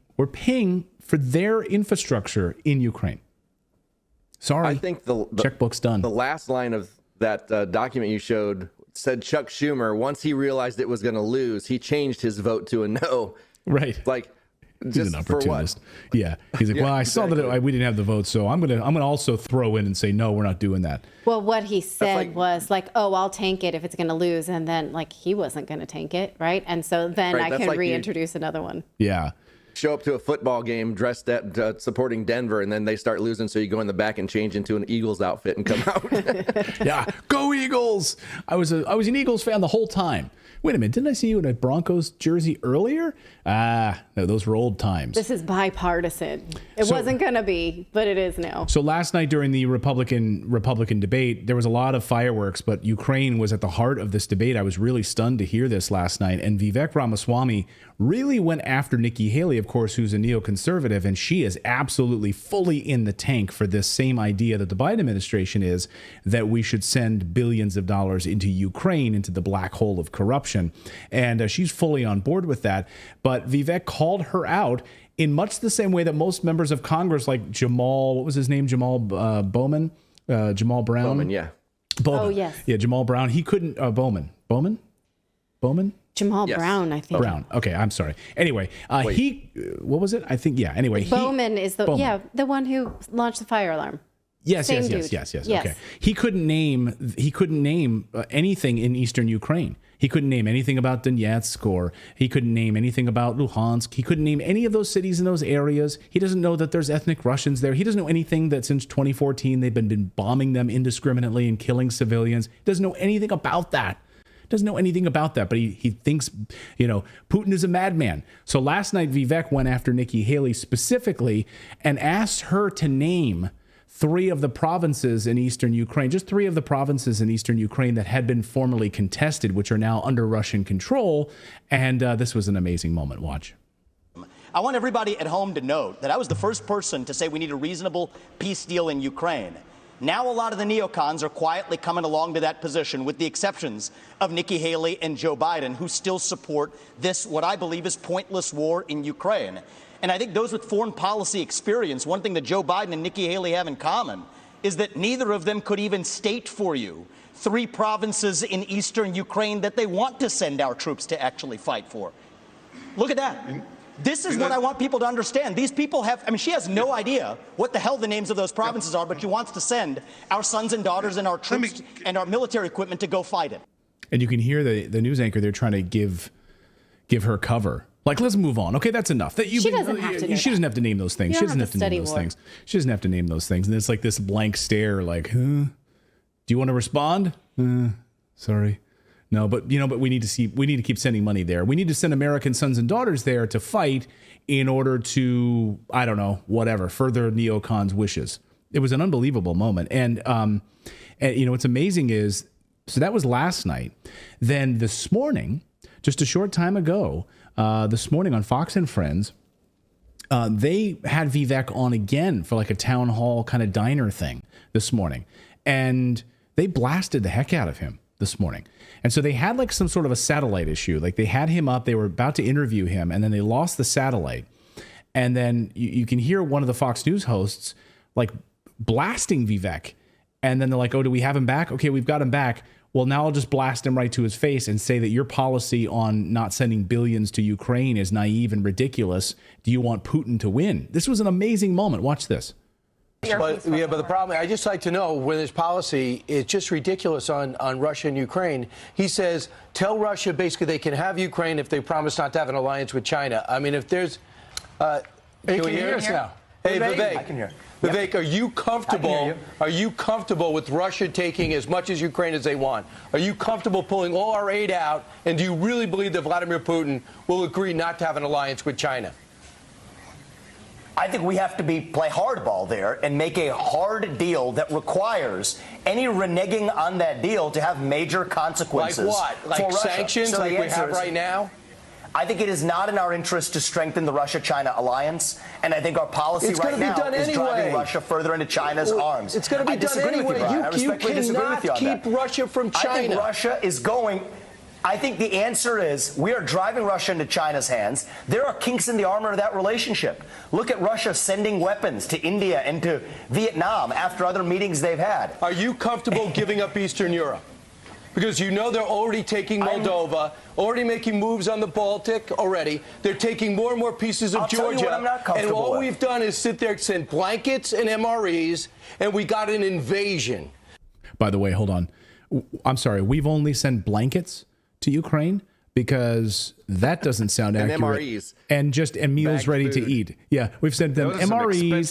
for their infrastructure in Ukraine. Sorry, I think the checkbook's done. The last line of that document you showed said Chuck Schumer, once he realized it was going to lose, he changed his vote to a no. Right. Like, he's just an opportunist. For what? Yeah. He's like, well, I saw that we didn't have the vote, so I'm gonna also throw in and say, no, we're not doing that. Well, what he said was like, oh, I'll tank it if it's going to lose. And then like he wasn't going to tank it. Right. And so then I can reintroduce another one. Yeah. show up to a football game dressed at supporting Denver, and then they start losing, so you go in the back and change into an Eagles outfit and come out. Yeah, go Eagles! I was an Eagles fan the whole time. Wait a minute, didn't I see you in a Broncos jersey earlier? No, those were old times. This is bipartisan. It wasn't going to be, but it is now. So last night during the Republican debate, there was a lot of fireworks, but Ukraine was at the heart of this debate. I was really stunned to hear this last night. And Vivek Ramaswamy really went after Nikki Haley, of course, who's a neoconservative, and she is absolutely fully in the tank for this same idea that the Biden administration is, that we should send billions of dollars into Ukraine, into the black hole of corruption. And she's fully on board with that. But Vivek called her out in much the same way that most members of Congress, like Jamal, what was his name? Jamal Bowman? Jamal Brown? Bowman, yeah. Bowman. Oh, yes. Yeah, Jamal Brown. He couldn't, Bowman? Jamal Brown, I think. Brown. Okay, I'm sorry. Anyway, what was it? I think, yeah. Anyway, Bowman is the one who launched the fire alarm. Yes. Okay. He couldn't name anything in eastern Ukraine. He couldn't name anything about Donetsk, or he couldn't name anything about Luhansk. He couldn't name any of those cities in those areas. He doesn't know that there's ethnic Russians there. He doesn't know anything that since 2014 they've been bombing them indiscriminately and killing civilians. He doesn't know anything about that. But he thinks, Putin is a madman. So last night, Vivek went after Nikki Haley specifically and asked her to name 3 of the provinces in eastern Ukraine, just 3 of the provinces in eastern Ukraine that had been formerly contested, which are now under Russian control. And this was an amazing moment. Watch. I want everybody at home to note that I was the first person to say we need a reasonable peace deal in Ukraine. Now a lot of the neocons are quietly coming along to that position, with the exceptions of Nikki Haley and Joe Biden, who still support this, what I believe is pointless war in Ukraine. And I think those with foreign policy experience, one thing that Joe Biden and Nikki Haley have in common is that neither of them could even state for you 3 provinces in eastern Ukraine that they want to send our troops to actually fight for. Look at that. This is what I want people to understand. These people she has no idea what the hell the names of those provinces are, but she wants to send our sons and daughters and our troops and our military equipment to go fight it. And you can hear the news anchor, they're trying to give her cover. Like, let's move on. Okay, that's enough. She doesn't have to name those things. She doesn't have to name those things. She doesn't have to name those things. And it's like this blank stare, like, huh? Do you want to respond? Sorry. No, but we need to keep sending money there. We need to send American sons and daughters there to fight in order to, I don't know, whatever, further neocons' wishes. It was an unbelievable moment. And what's amazing is, so that was last night. Then this morning, just a short time ago, this morning on Fox and Friends, they had Vivek on again for like a town hall kind of diner thing this morning. And they blasted the heck out of him this morning. And so they had like some sort of a satellite issue. Like they had him up, they were about to interview him, and then they lost the satellite. And then you can hear one of the Fox News hosts like blasting Vivek. And then they're like, oh, do we have him back? Okay, we've got him back. Well, now I'll just blast him right to his face and say that your policy on not sending billions to Ukraine is naive and ridiculous. Do you want Putin to win? This was an amazing moment. Watch this. But the problem, I just like to know when this policy is just ridiculous on Russia and Ukraine. He says, tell Russia basically they can have Ukraine if they promise not to have an alliance with China. I mean, if there's... can we hear us now? Hey, Vivek. I can hear. Vivek, are you comfortable? Are you comfortable with Russia taking as much as Ukraine as they want? Are you comfortable pulling all our aid out? And do you really believe that Vladimir Putin will agree not to have an alliance with China? I think we have to play hardball there and make a hard deal that requires any reneging on that deal to have major consequences. Like what? Like sanctions, like we have right now? I think it is not in our interest to strengthen the Russia-China alliance, and I think our policy right now is driving Russia further into China's arms. It's going to be done anyway. You cannot keep Russia from China. I think Russia is going... I think the answer is we are driving Russia into China's hands. There are kinks in the armor of that relationship. Look at Russia sending weapons to India and to Vietnam after other meetings they've had. Are you comfortable giving up Eastern Europe? Because you know they're already taking Moldova, already making moves on the Baltic already. They're taking more and more pieces of Georgia. Tell you what I'm not comfortable and all with. we've done is sit there and send blankets and MREs, and we got an invasion. By the way, hold on. I'm sorry, we've only sent blankets to Ukraine, because that doesn't sound And accurate. MREs. And meals ready to eat. Yeah, we've sent them MREs.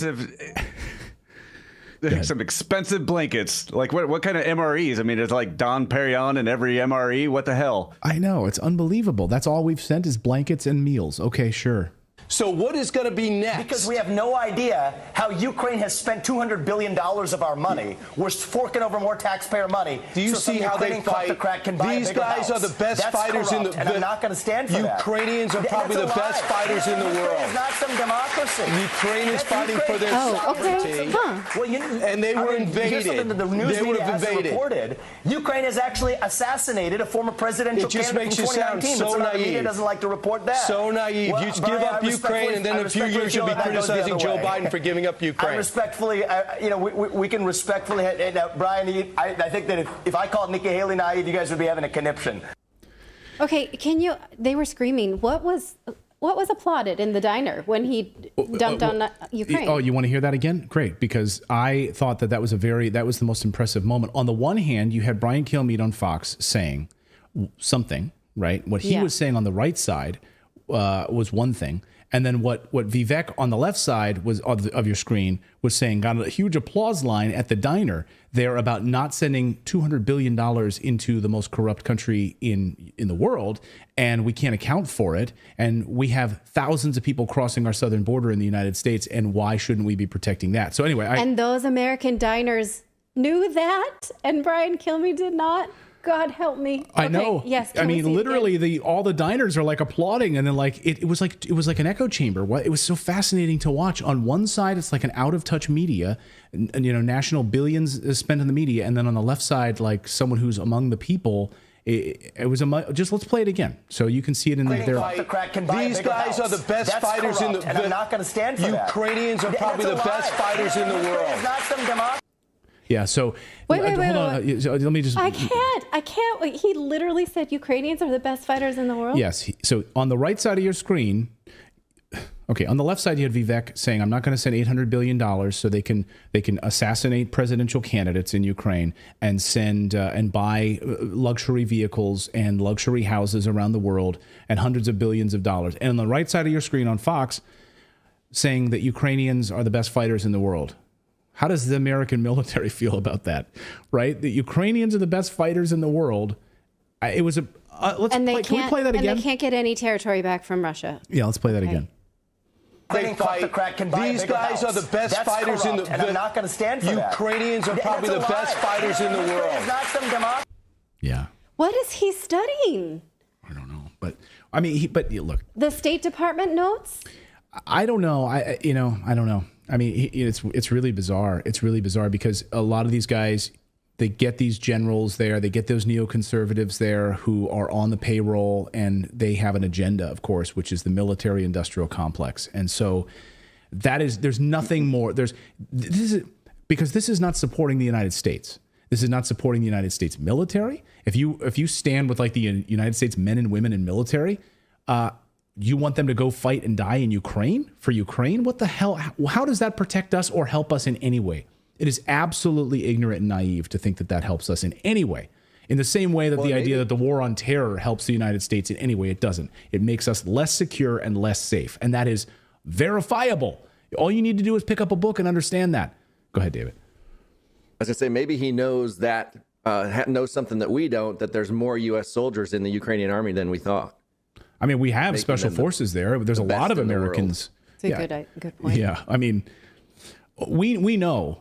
Some expensive blankets. Like what kind of MREs? I mean, it's like Don Perignon in every MRE. What the hell? I know, it's unbelievable. That's all we've sent is blankets and meals. Okay, sure. So what is going to be next? Because we have no idea how Ukraine has spent $200 billion of our money. We're forking over more taxpayer money. Do you so see how they fight? These guys are the best fighters in the. And I'm not going to stand for that. Ukrainians are probably the best fighters in the world. It's not some democracy. Ukraine is fighting for their sovereignty. Well, and they were invaded. The news media hasn't reported. Ukraine has actually assassinated a former presidential candidate from 2019. It just makes you sound so naive. Media doesn't like to report that. So naive. You just give up Ukraine, and then in a few years you'll be criticizing Joe Biden for giving up Ukraine. I respectfully, we can respectfully, Brian, I think that if I called Nikki Haley naive, you guys would be having a conniption. Okay, they were screaming. What was applauded in the diner when he dumped on Ukraine? Oh, you want to hear that again? Great, because I thought that was the most impressive moment. On the one hand, you had Brian Kilmeade on Fox saying something, right? What he was saying on the right side was one thing. And then what Vivek on the left side was of your screen was saying, got a huge applause line at the diner there about not sending $200 billion into the most corrupt country in the world, and we can't account for it. And we have thousands of people crossing our southern border in the United States, and why shouldn't we be protecting that? So anyway, and those American diners knew that, and Brian Kilmeade did not. God help me. I know. Yes. I mean, literally, all the diners are like applauding, and then it was like an echo chamber. It was so fascinating to watch. On one side, it's like an out of touch media, and national billions is spent on the media, and then on the left side, like someone who's among the people. It was just let's play it again so you can see it in there. These guys are the best fighters in the. And I'm not going to stand for that. Ukrainians are probably the best fighters in the world. It's not some democracy. Yeah, so wait. Let me just. I can't. Wait. He literally said Ukrainians are the best fighters in the world. Yes. So on the right side of your screen, okay, on the left side you had Vivek saying, "I'm not going to send $800 billion so they can assassinate presidential candidates in Ukraine and send and buy luxury vehicles and luxury houses around the world and hundreds of billions of dollars." And on the right side of your screen on Fox, saying that Ukrainians are the best fighters in the world. How does the American military feel about that? Right? The Ukrainians are the best fighters in the world. It was a. Can we play that again? And they can't get any territory back from Russia. Yeah, let's play that again. These guys are the best fighters in the. And I'm not going to stand for that. Ukrainians are probably the best fighters in the world. It's not some democracy. Yeah. What is he studying? I don't know, but I mean, look. The State Department notes. I don't know. I don't know. I mean, it's really bizarre. It's really bizarre because a lot of these guys, they get these generals there, they get those neoconservatives there who are on the payroll, and they have an agenda, of course, which is the military-industrial complex. And so there's nothing more. This is not supporting the United States. This is not supporting the United States military. If you stand with like the United States men and women in military, you want them to go fight and die in Ukraine for Ukraine? What the hell? How does that protect us or help us in any way? It is absolutely ignorant and naive to think that that helps us in any way. In the same way that idea that the war on terror helps the United States in any way, it doesn't. It makes us less secure and less safe. And that is verifiable. All you need to do is pick up a book and understand that. Go ahead, David. I was going to say, maybe he knows that, knows something that we don't, that there's more U.S. soldiers in the Ukrainian army than we thought. I mean, we have special forces there. There's a lot of Americans. It's a good point. Yeah, I mean, we know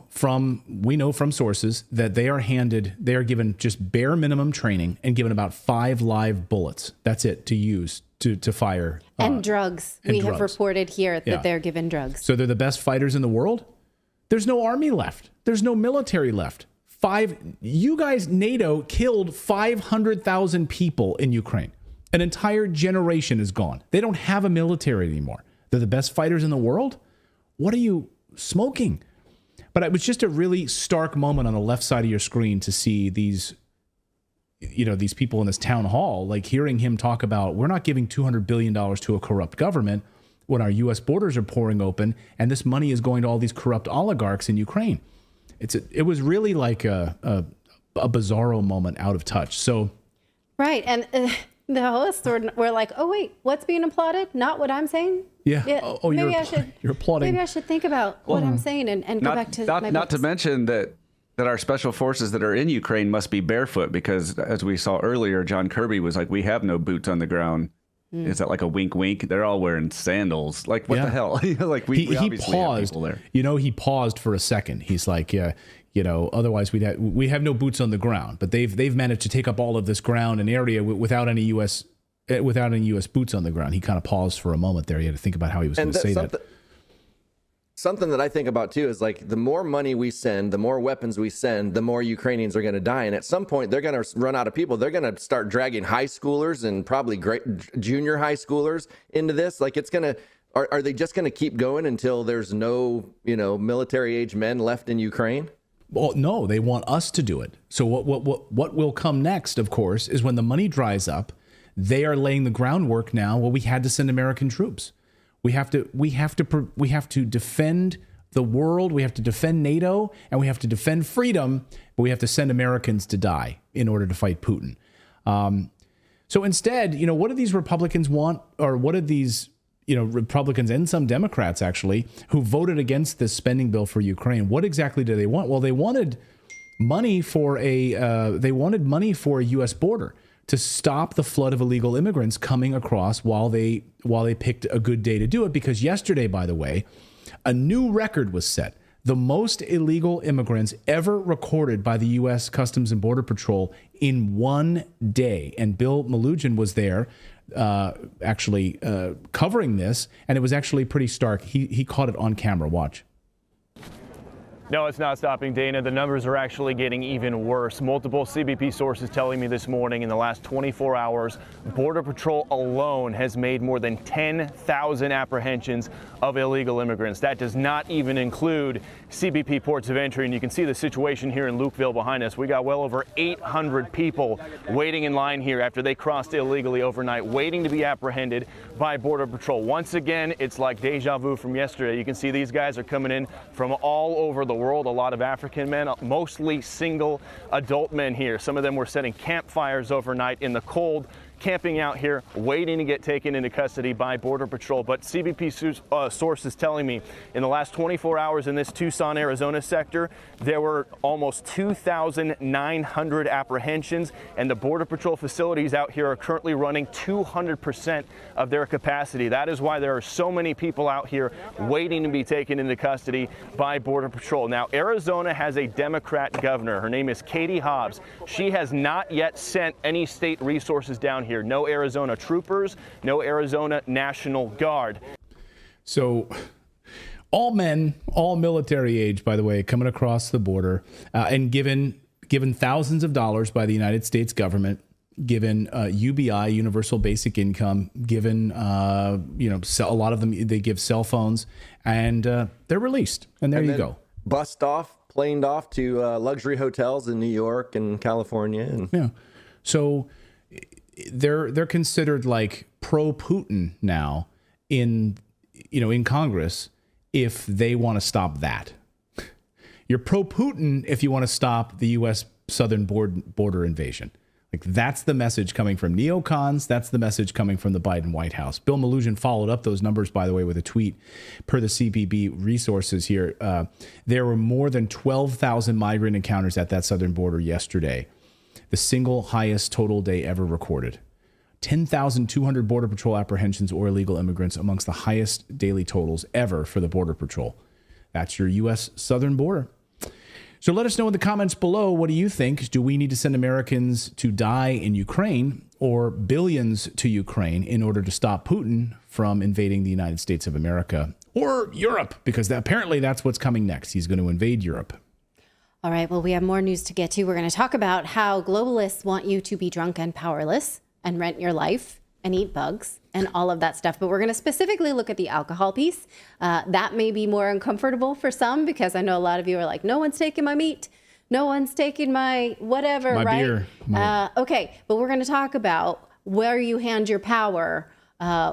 from sources that they are given just bare minimum training and given about 5 live bullets. That's it to use to fire. And drugs. We have reported here that they're given drugs. So they're the best fighters in the world. There's no army left. There's no military left. You guys, NATO killed 500,000 people in Ukraine. An entire generation is gone. They don't have a military anymore. They're the best fighters in the world? What are you smoking? But it was just a really stark moment on the left side of your screen to see these people in this town hall, like hearing him talk about, we're not giving $200 billion to a corrupt government when our U.S. borders are pouring open, and this money is going to all these corrupt oligarchs in Ukraine. It was really like a bizarro moment out of touch. So Right. And the hosts were like, oh, wait, what's being applauded? Not what I'm saying? Yeah. You're applauding. Maybe I should think about what I'm saying and go back to my not to books. mention that our special forces that are in Ukraine must be barefoot because, as we saw earlier, John Kirby was like, we have no boots on the ground. Is that like a wink, wink? They're all wearing sandals. Like, what the hell? Like, we obviously paused. have people there. He paused for a second. He's like, yeah, otherwise we have no boots on the ground. But they've managed to take up all of this ground and area without any U.S. boots on the ground. He kind of paused for a moment there. He had to think about how he was going to say that. Something that I think about too is like the more money we send, the more weapons we send, the more Ukrainians are going to die. And at some point, they're going to run out of people. They're going to start dragging high schoolers and probably junior high schoolers into this. Like it's going to, are they just going to keep going until there's no, military age men left in Ukraine? Well, no, they want us to do it. So what will come next, of course, is when the money dries up, they are laying the groundwork now. Well, we had to send American troops. We have to defend the world. We have to defend NATO, and we have to defend freedom. But we have to send Americans to die in order to fight Putin. So instead, what do these Republicans want, or what do these Republicans and some Democrats actually who voted against this spending bill for Ukraine? What exactly do they want? Well, they wanted money for a U.S. border to stop the flood of illegal immigrants coming across while they picked a good day to do it. Because yesterday, by the way, a new record was set. The most illegal immigrants ever recorded by the U.S. Customs and Border Patrol in one day. And Bill Malugin was there covering this, and it was actually pretty stark. He caught it on camera. Watch. No, it's not stopping, Dana. The numbers are actually getting even worse. Multiple CBP sources telling me this morning in the last 24 hours, Border Patrol alone has made more than 10,000 apprehensions of illegal immigrants. That does not even include CBP ports of entry. And you can see the situation here in Lukeville behind us. We got well over 800 people waiting in line here after they crossed illegally overnight, waiting to be apprehended by Border Patrol. Once again, it's like deja vu from yesterday. You can see these guys are coming in from all over the world. A lot of African men, mostly single adult men here. Some of them were setting campfires overnight in the cold, camping out here, waiting to get taken into custody by Border Patrol. But CBP sources telling me in the last 24 hours in this Tucson, Arizona sector, there were almost 2,900 apprehensions, and the Border Patrol facilities out here are currently running 200% of their capacity. That is why there are so many people out here waiting to be taken into custody by Border Patrol. Now, Arizona has a Democrat governor. Her name is Katie Hobbs. She has not yet sent any state resources down here. No Arizona troopers, no Arizona National Guard. So all men, all military age, by the way, coming across the border and given thousands of dollars by the United States government, given UBI, Universal Basic Income, given, a lot of them, they give cell phones, and they're released. And there you go. Planed off to luxury hotels in New York and California. And yeah. So they're considered like pro-Putin now in Congress if they want to stop that. You're pro-Putin if you want to stop the U.S. southern border invasion. Like that's the message coming from neocons. That's the message coming from the Biden White House. Bill Malugin followed up those numbers, by the way, with a tweet per the CBP resources here. There were more than 12,000 migrant encounters at that southern border yesterday. The single highest total day ever recorded. 10,200 Border Patrol apprehensions or illegal immigrants, amongst the highest daily totals ever for the Border Patrol. That's your U.S. southern border. So let us know in the comments below, what do you think? Do we need to send Americans to die in Ukraine or billions to Ukraine in order to stop Putin from invading the United States of America or Europe? Because apparently that's what's coming next. He's going to invade Europe. All right, well, we have more news to get to. We're going to talk about how globalists want you to be drunk and powerless and rent your life and eat bugs and all of that stuff. But we're going to specifically look at the alcohol piece. That may be more uncomfortable for some because I know a lot of you are like, no one's taking my meat. No one's taking my whatever, my right? Beer. Okay, but we're going to talk about where you hand your power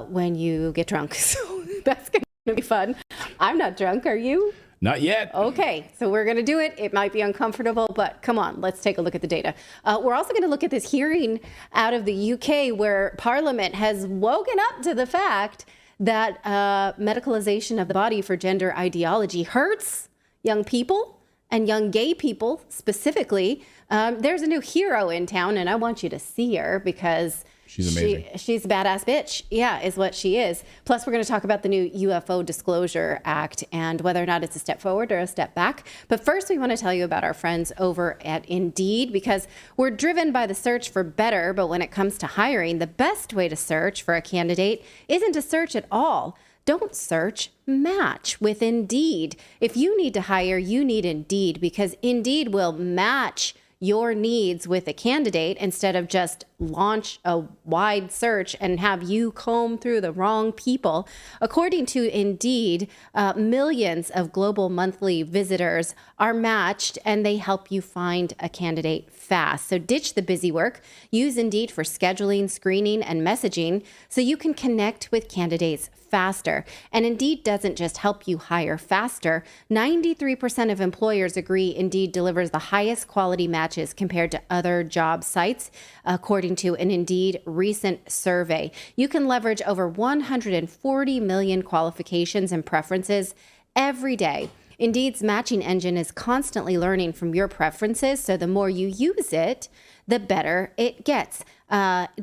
when you get drunk. So that's going to be fun. I'm not drunk. Are you? Not yet. Okay, so we're going to do it. It might be uncomfortable, but come on, let's take a look at the data. We're also going to look at this hearing out of the UK where Parliament has woken up to the fact that medicalization of the body for gender ideology hurts young people and young gay people specifically. There's a new hero in town, and I want you to see her because she's amazing. She's a badass bitch. Yeah, is what she is. Plus, we're going to talk about the new UFO Disclosure Act and whether or not it's a step forward or a step back. But first, we want to tell you about our friends over at Indeed, because we're driven by the search for better. But when it comes to hiring, the best way to search for a candidate isn't to search at all. Don't search, match with Indeed. If you need to hire, you need Indeed, because Indeed will match your needs with a candidate instead of just launch a wide search and have you comb through the wrong people. According to Indeed, millions of global monthly visitors are matched and they help you find a candidate fast. So ditch the busy work. Use Indeed for scheduling, screening, and messaging so you can connect with candidates faster. And Indeed doesn't just help you hire faster. 93% of employers agree Indeed delivers the highest quality matches compared to other job sites, according to an Indeed recent survey. You can leverage over 140 million qualifications and preferences every day. Indeed's matching engine is constantly learning from your preferences, so the more you use it, the better it gets.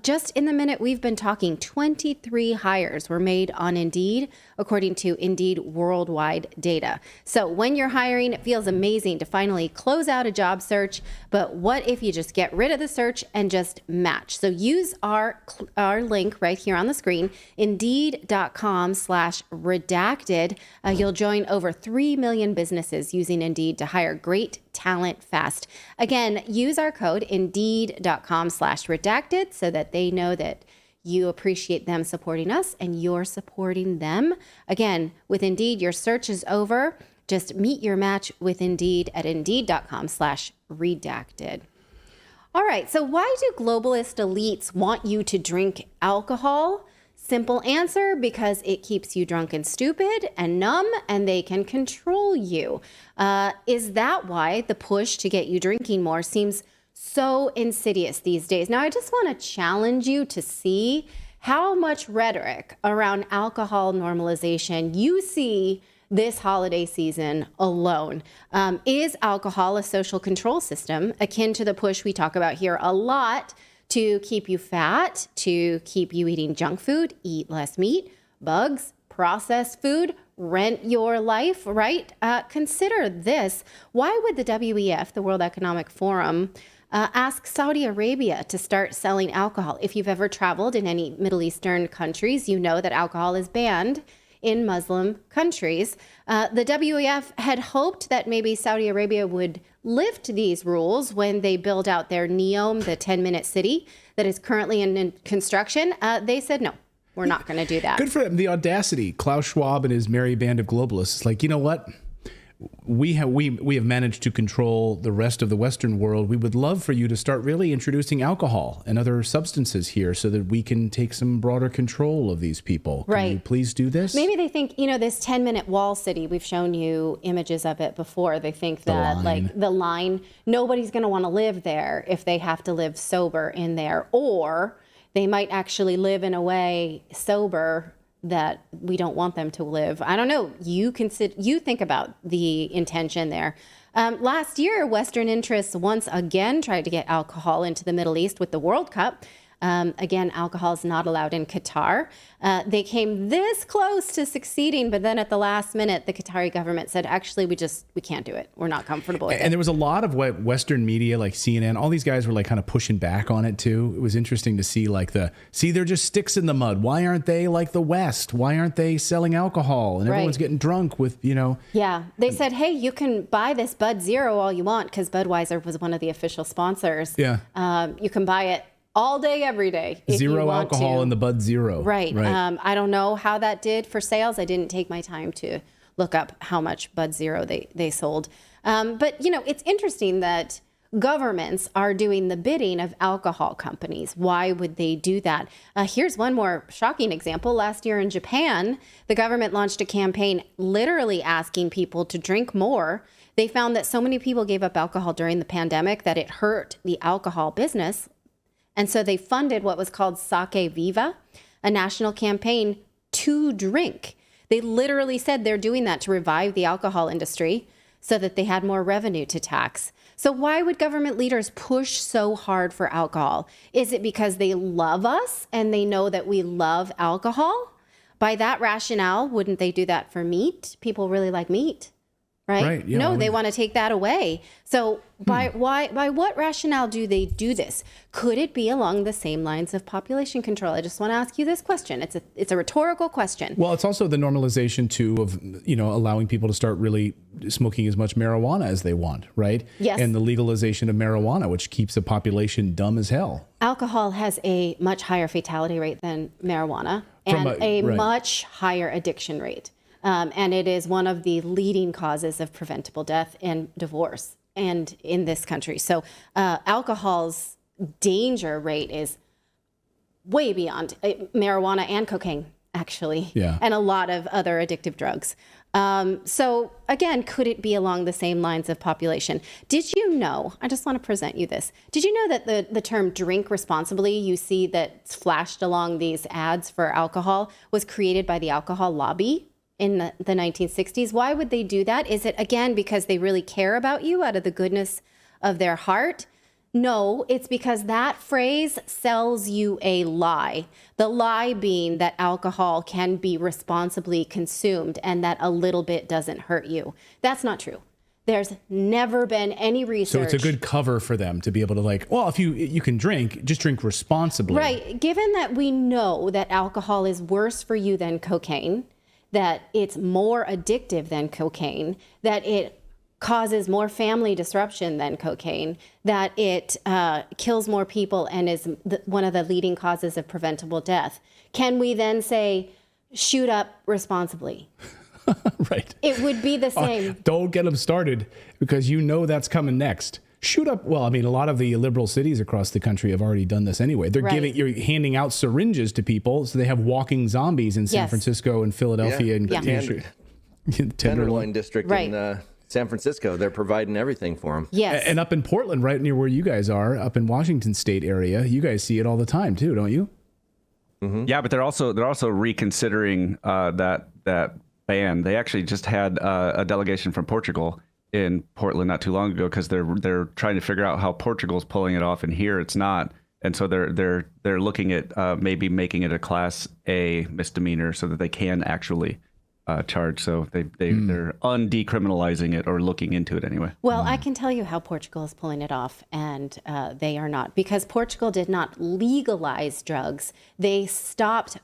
Just in the minute we've been talking, 23 hires were made on Indeed, according to Indeed worldwide data. So when you're hiring, it feels amazing to finally close out a job search. But what if you just get rid of the search and just match? So use our link right here on the screen, Indeed.com/redacted. You'll join over 3 million businesses using Indeed to hire great talent fast. Again, use our code Indeed.com/redacted so that they know that you appreciate them supporting us and you're supporting them. Again, with Indeed, your search is over. Just meet your match with Indeed at Indeed.com/redacted. All right, so why do globalist elites want you to drink alcohol? Simple answer, because it keeps you drunk and stupid and numb, and they can control you. Is that why the push to get you drinking more seems so insidious these days? Now, I just want to challenge you to see how much rhetoric around alcohol normalization you see this holiday season alone. Is alcohol a social control system akin to the push we talk about here a lot to keep you fat, to keep you eating junk food, eat less meat, bugs, processed food, rent your life, right? Consider this. Why would the WEF, the World Economic Forum, ask Saudi Arabia to start selling alcohol? If you've ever traveled in any Middle Eastern countries, you know that alcohol is banned in Muslim countries. The WEF had hoped that maybe Saudi Arabia would lift these rules when they build out their NEOM, the 10-minute city that is currently in construction. They said, no, we're not going to do that. Good for them. The audacity. Klaus Schwab and his merry band of globalists. It's like, you know what? We have managed to control the rest of the Western world. We would love for you to start really introducing alcohol and other substances here so that we can take some broader control of these people. Can Right. you please do this? Maybe they think, this 10-minute wall city, we've shown you images of it before. They think that the line, nobody's going to want to live there if they have to live sober in there, or they might actually live in a way sober that we don't want them to live. I don't know. You think about the intention there. Last year, Western interests once again tried to get alcohol into the Middle East with the World Cup. Again, alcohol is not allowed in Qatar. They came this close to succeeding, but then at the last minute, the Qatari government said, actually, we can't do it. We're not comfortable with it. And there was a lot of what Western media, like CNN, all these guys were like kind of pushing back on it too. It was interesting to see they're just sticks in the mud. Why aren't they like the West? Why aren't they selling alcohol? And everyone's getting drunk with, Yeah, they said, hey, you can buy this Bud Zero all you want, because Budweiser was one of the official sponsors. Yeah. You can buy it all day, every day. Zero alcohol in the Bud Zero. Right. I don't know how that did for sales. I didn't take my time to look up how much Bud Zero they sold. But, it's interesting that governments are doing the bidding of alcohol companies. Why would they do that? Here's one more shocking example. Last year in Japan, the government launched a campaign literally asking people to drink more. They found that so many people gave up alcohol during the pandemic that it hurt the alcohol business. And so they funded what was called Sake Viva, a national campaign to drink. They literally said they're doing that to revive the alcohol industry so that they had more revenue to tax. So why would government leaders push so hard for alcohol? Is it because they love us and they know that we love alcohol? By that rationale, wouldn't they do that for meat? People really like meat, right? Yeah, no, they want to take that away. So by what rationale do they do this? Could it be along the same lines of population control? I just want to ask you this question. It's a rhetorical question. Well, it's also the normalization too of, allowing people to start really smoking as much marijuana as they want, right? Yes. And the legalization of marijuana, which keeps the population dumb as hell. Alcohol has a much higher fatality rate than marijuana and a much higher addiction rate. And it is one of the leading causes of preventable death and divorce and in this country. So alcohol's danger rate is way beyond marijuana and cocaine, actually, and a lot of other addictive drugs. So again, could it be along the same lines of population? Did you know, I just want to present you this. Did you know that the term drink responsibly, you see that's flashed along these ads for alcohol, was created by the alcohol lobby in the 1960s? Why would they do that? Is it, again, because they really care about you out of the goodness of their heart? No, it's because that phrase sells you a lie. The lie being that alcohol can be responsibly consumed and that a little bit doesn't hurt you. That's not true. There's never been any research. So it's a good cover for them to be able to if you can drink, just drink responsibly. Right. Given that we know that alcohol is worse for you than cocaine, that it's more addictive than cocaine, that it causes more family disruption than cocaine, that it kills more people and is one of the leading causes of preventable death. Can we then say, shoot up responsibly? Right. It would be the same. Don't get them started because that's coming next. Shoot up. Well, I mean, a lot of the liberal cities across the country have already done this anyway. You're handing out syringes to people, so they have walking zombies in San Francisco and Philadelphia and Tenderloin District in San Francisco. They're providing everything for them. Yes. And up in Portland, right near where you guys are, up in Washington State area, you guys see it all the time too, don't you? Mm-hmm. Yeah, but they're also reconsidering that ban. They actually just had a delegation from Portugal in Portland not too long ago because they're trying to figure out how Portugal's pulling it off and here it's not, and so they're looking at maybe making it a Class A misdemeanor so that they can actually charge. So they're undecriminalizing it or looking into it anyway. Well, I can tell you how Portugal is pulling it off, and they are not, because Portugal did not legalize drugs. They stopped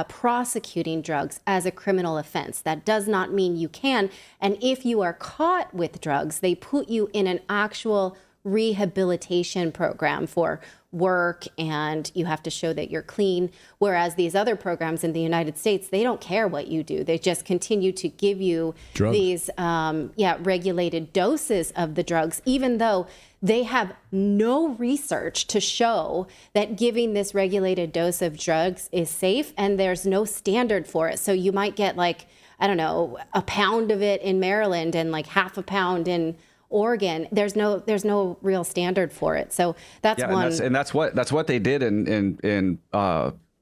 prosecuting drugs as a criminal offense. That does not mean you can. And if you are caught with drugs, they put you in an actual rehabilitation program for work, and you have to show that you're clean. Whereas these other programs in the United States, they don't care what you do. They just continue to give you drugs. These regulated doses of the drugs, even though they have no research to show that giving this regulated dose of drugs is safe, and there's no standard for it. So you might get a pound of it in Maryland and half a pound in Oregon. There's no real standard for it. So that's one. And that's what they did in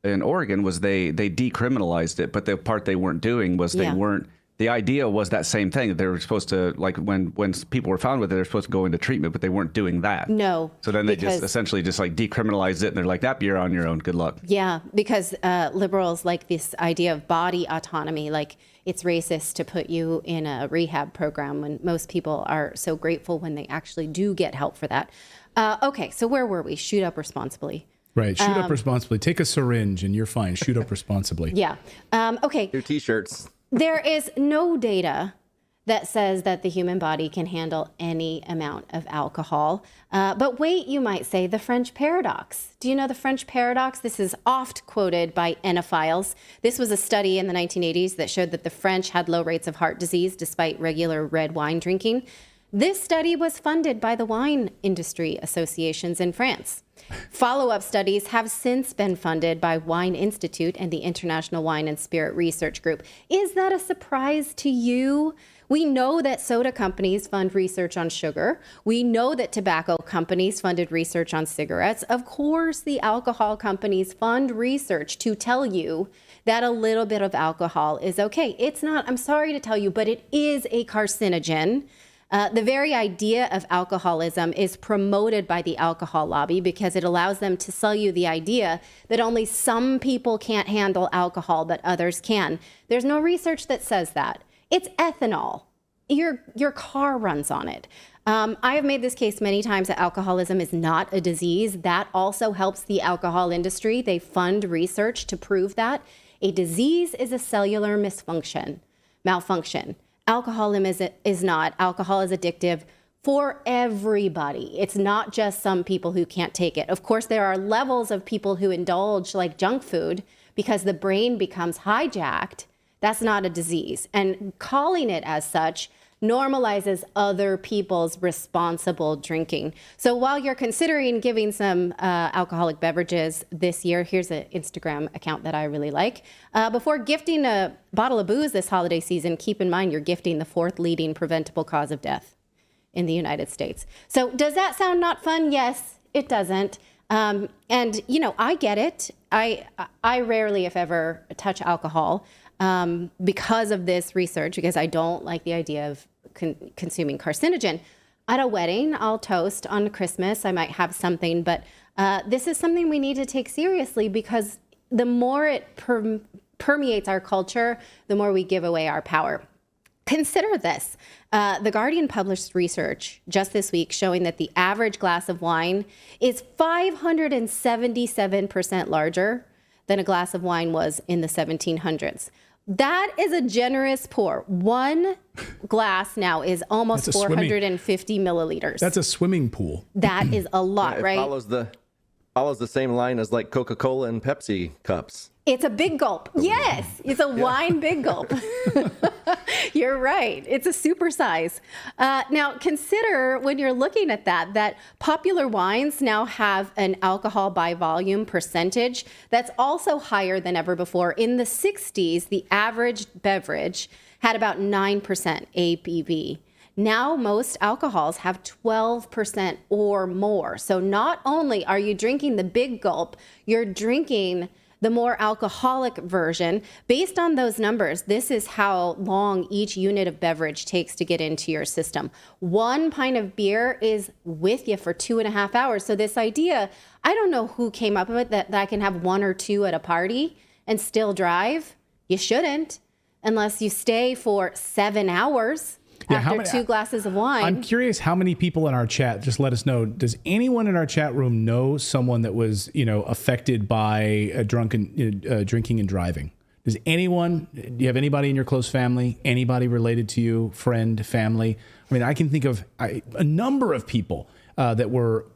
Oregon was they decriminalized it, but the part they weren't doing was they weren't. The idea was that same thing. They were supposed to, when people were found with it, they're supposed to go into treatment, but they weren't doing that. No. So then they just essentially decriminalized it, and they're like, you're on your own. Good luck. Yeah, because liberals like this idea of body autonomy, it's racist to put you in a rehab program when most people are so grateful when they actually do get help for that. Okay, so where were we? Shoot up responsibly. Right. Shoot up responsibly. Take a syringe and you're fine. Shoot up responsibly. Yeah. Okay. Your T-shirts. There is no data that says that the human body can handle any amount of alcohol. But wait, you might say, the French paradox. Do you know the French paradox? This is oft quoted by enophiles. This was a study in the 1980s that showed that the French had low rates of heart disease despite regular red wine drinking. This study was funded by the wine industry associations in France. Follow-up studies have since been funded by Wine Institute and the International Wine and Spirit Research Group. Is that a surprise to you? We know that soda companies fund research on sugar. We know that tobacco companies funded research on cigarettes. Of course, the alcohol companies fund research to tell you that a little bit of alcohol is okay. It's not, I'm sorry to tell you, but it is a carcinogen. The very idea of alcoholism is promoted by the alcohol lobby because it allows them to sell you the idea that only some people can't handle alcohol, but others can. There's no research that says that. It's ethanol. Your car runs on it. I have made this case many times that alcoholism is not a disease. That also helps the alcohol industry. They fund research to prove that. A disease is a cellular malfunction. Alcoholism is not. Alcohol is addictive for everybody. It's not just some people who can't take it. Of course, there are levels of people who indulge like junk food because the brain becomes hijacked. That's not a disease. And calling it as such normalizes other people's responsible drinking. So while you're considering giving some alcoholic beverages this year, here's an Instagram account that I really like. Before gifting a bottle of booze this holiday season, keep in mind you're gifting the 4th leading preventable cause of death in the United States. So does that sound not fun? Yes, it doesn't. And, you know, I get it. I rarely, if ever, touch alcohol because of this research, because I don't like the idea of consuming carcinogen. At a wedding, I'll toast. On Christmas, I might have something, but this is something we need to take seriously because the more it permeates our culture, the more we give away our power. Consider this. The Guardian published research just this week showing that the average glass of wine is 577% larger than a glass of wine was in the 1700s. That is a generous pour. One glass now is almost 450 milliliters. That's a swimming pool. That is a lot, it right? Follows the same line as like Coca-Cola and Pepsi cups. It's a big gulp. Yes, it's a wine big gulp. You're right. It's a super size. Now, consider when you're looking at that popular wines now have an alcohol by volume percentage that's also higher than ever before. In the 60s, the average beverage had about 9% ABV. Now, most alcohols have 12% or more. So not only are you drinking the big gulp, you're drinking the more alcoholic version. Based on those numbers, this is how long each unit of beverage takes to get into your system. 1 pint of beer is with you for 2.5 hours. So this idea, I don't know who came up with it, that I can have 1 or 2 at a party and still drive. You shouldn't, unless you stay for 7 hours. After 2 glasses of wine. I'm curious how many people in our chat, just let us know, does anyone in our chat room know someone that was, affected by drinking and driving? Does anyone, do you have anybody in your close family, anybody related to you, friend, family? I mean, I can think of a number of people that were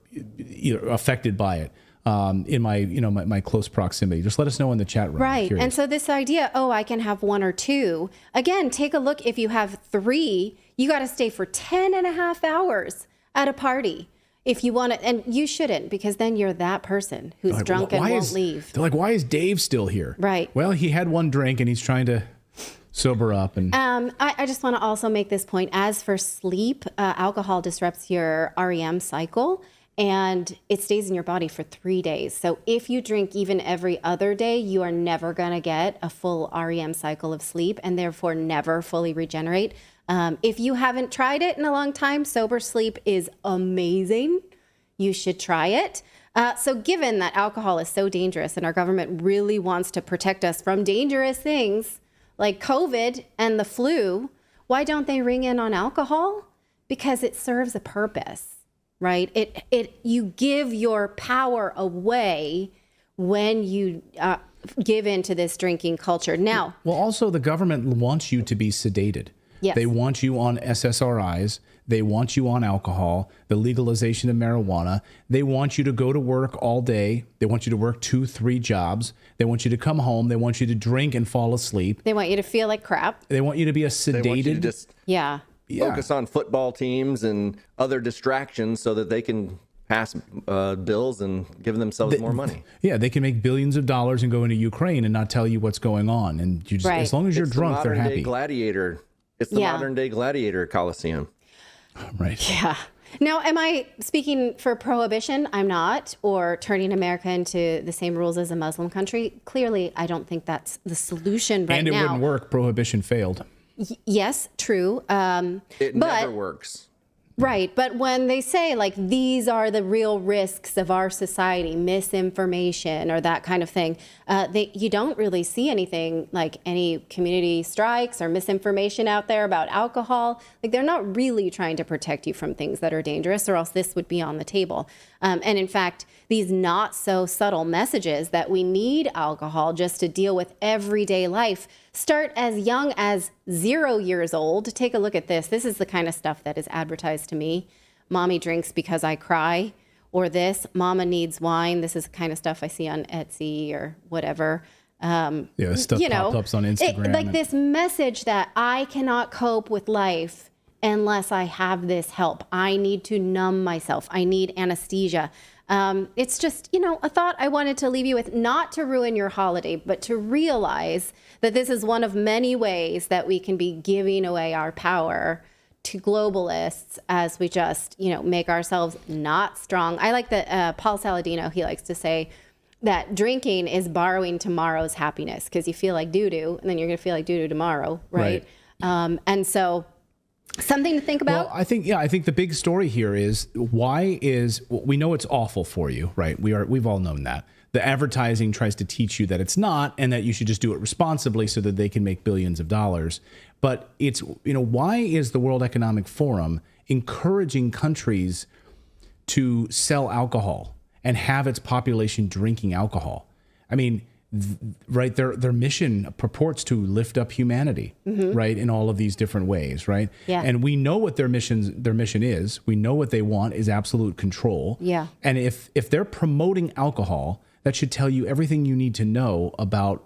affected by it. In my close proximity. Just let us know in the chat room. Right. And so this idea, I can have 1 or 2. Again, take a look. If you have 3, you got to stay for 10.5 hours at a party. If you want to, and you shouldn't, because then you're that person who's drunk and won't leave. They're like, why is Dave still here? Right. Well, he had 1 drink and he's trying to sober up. And I just want to also make this point. As for sleep, alcohol disrupts your REM cycle. And it stays in your body for 3 days. So if you drink even every other day, you are never going to get a full REM cycle of sleep and therefore never fully regenerate. If you haven't tried it in a long time, sober sleep is amazing. You should try it. So given that alcohol is so dangerous and our government really wants to protect us from dangerous things like COVID and the flu, why don't they ring in on alcohol? Because it serves a purpose. Right? You give your power away when you give into this drinking culture. Now, well, also the government wants you to be sedated. Yes. They want you on SSRIs. They want you on alcohol, the legalization of marijuana. They want you to go to work all day. They want you to work 2-3 jobs. They want you to come home. They want you to drink and fall asleep. They want you to feel like crap. They want you to be a sedated. Yeah. focus on football teams and other distractions so that they can pass bills and give themselves more money. Yeah, they can make billions of dollars and go into Ukraine and not tell you what's going on. And you just, as long as you're drunk, they're happy. Gladiator. It's the modern day gladiator Coliseum. Right. Yeah. Now, am I speaking for prohibition? I'm not. Or turning America into the same rules as a Muslim country? Clearly, I don't think that's the solution right now. And it wouldn't work. Prohibition failed. Yes, true. It never works. Right. But when they say, like, these are the real risks of our society, misinformation or that kind of thing, you don't really see anything like any community strikes or misinformation out there about alcohol. Like, they're not really trying to protect you from things that are dangerous, or else this would be on the table. And in fact, these not so subtle messages that we need alcohol just to deal with everyday life start as young as 0 years old. Take a look at this. This is the kind of stuff that is advertised to me. Mommy drinks because I cry. Or this, mama needs wine. This is the kind of stuff I see on Etsy or whatever. Stuff pop-ups on Instagram. This message that I cannot cope with life unless I have this help. I need to numb myself. I need anesthesia. It's just, a thought I wanted to leave you with, not to ruin your holiday, but to realize that this is one of many ways that we can be giving away our power to globalists as we just, make ourselves not strong. I like that Paul Saladino, he likes to say that drinking is borrowing tomorrow's happiness, because you feel like doo-doo, and then you're going to feel like doo-doo tomorrow, right? And so something to think about. Well, I think the big story here is we know it's awful for you, right? We've all known that. The advertising tries to teach you that it's not, and that you should just do it responsibly so that they can make billions of dollars. But it's, why is the World Economic Forum encouraging countries to sell alcohol and have its population drinking alcohol? I mean, right, their mission purports to lift up humanity, right, in all of these different ways, right? Yeah. And we know what their mission is. We know what they want is absolute control. Yeah. And if they're promoting alcohol, that should tell you everything you need to know about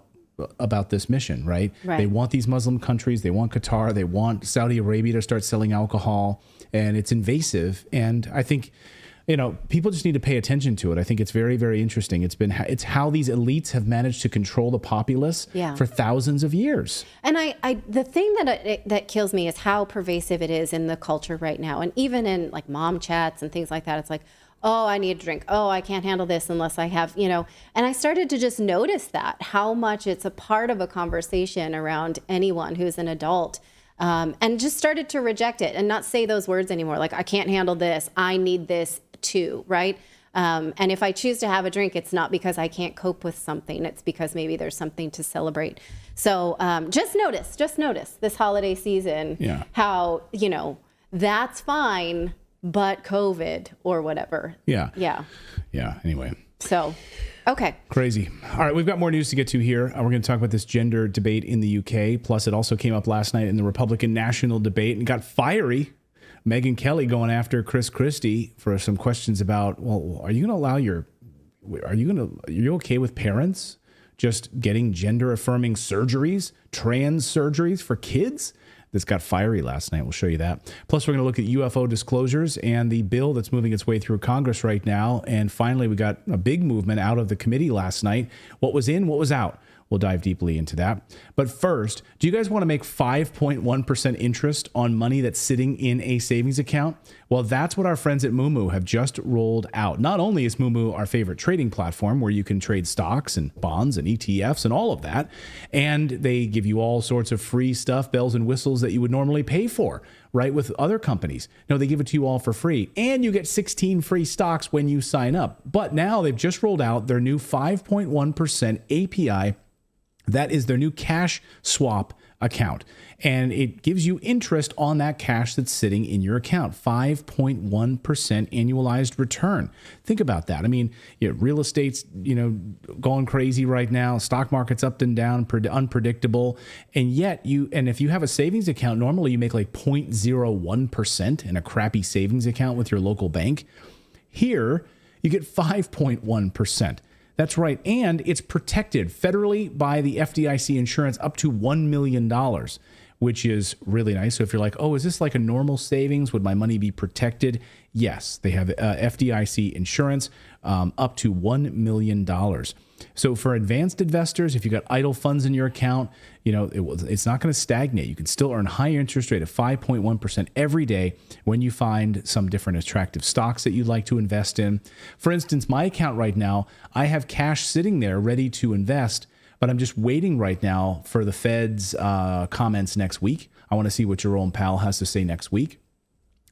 this mission, right? They want these Muslim countries, they want Qatar, they want Saudi Arabia to start selling alcohol, and it's invasive. And I think, people just need to pay attention to it. I think it's very, very interesting. It's how these elites have managed to control the populace for thousands of years. And the thing that kills me is how pervasive it is in the culture right now. And even in like mom chats and things like that, it's like, oh, I need a drink. Oh, I can't handle this unless I have, And I started to just notice that, how much it's a part of a conversation around anyone who's an adult. And just started to reject it and not say those words anymore. Like, I can't handle this. I need this too, right? And if I choose to have a drink, it's not because I can't cope with something. It's because maybe there's something to celebrate. So just notice this holiday season, how, that's fine, but COVID or whatever. Yeah. Anyway. So, okay. Crazy. All right, we've got more news to get to here. We're going to talk about this gender debate in the UK. Plus, it also came up last night in the Republican national debate and got fiery. Megyn Kelly going after Chris Christie for some questions about, well, are you going to allow are you okay with parents just getting gender affirming surgeries, trans surgeries for kids? This got fiery last night. We'll show you that. Plus, we're going to look at UFO disclosures and the bill that's moving its way through Congress right now. And finally, we got a big movement out of the committee last night. What was in, what was out? We'll dive deeply into that. But first, do you guys want to make 5.1% interest on money that's sitting in a savings account? Well, that's what our friends at Moomoo have just rolled out. Not only is Moomoo our favorite trading platform where you can trade stocks and bonds and ETFs and all of that, and they give you all sorts of free stuff, bells and whistles that you would normally pay for, right, with other companies. No, they give it to you all for free, and you get 16 free stocks when you sign up. But now they've just rolled out their new 5.1% API. That is their new cash swap account. And it gives you interest on that cash that's sitting in your account. 5.1% annualized return. Think about that. I mean, real estate's, going crazy right now. Stock market's up and down, unpredictable. And yet if you have a savings account, normally you make like 0.01% in a crappy savings account with your local bank. Here, you get 5.1%. That's right. And it's protected federally by the FDIC insurance up to $1 million. which is really nice. So if you're like, oh, is this like a normal savings? Would my money be protected? Yes, they have FDIC insurance up to $1 million. So for advanced investors, if you got idle funds in your account, it's not going to stagnate. You can still earn high interest rate of 5.1% every day when you find some different attractive stocks that you'd like to invest in. For instance, my account right now, I have cash sitting there ready to invest, but I'm just waiting right now for the Fed's comments next week. I want to see what Jerome Powell has to say next week.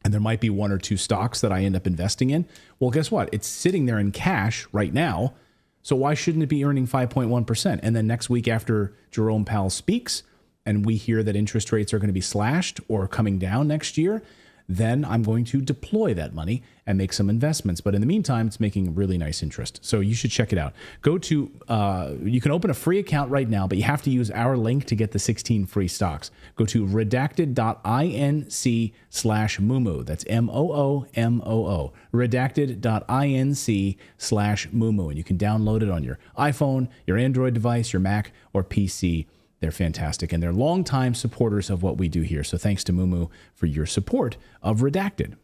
And there might be one or two stocks that I end up investing in. Well, guess what? It's sitting there in cash right now. So why shouldn't it be earning 5.1%? And then next week after Jerome Powell speaks and we hear that interest rates are going to be slashed or coming down next year, then I'm going to deploy that money and make some investments. But in the meantime, it's making really nice interest. So you should check it out. Go to, you can open a free account right now, but you have to use our link to get the 16 free stocks. Go to redacted.inc/Mumu. That's MOOMOO. Redacted.inc/Mumu. And you can download it on your iPhone, your Android device, your Mac, or PC. They're fantastic, and they're longtime supporters of what we do here. So thanks to Mumu for your support of Redacted.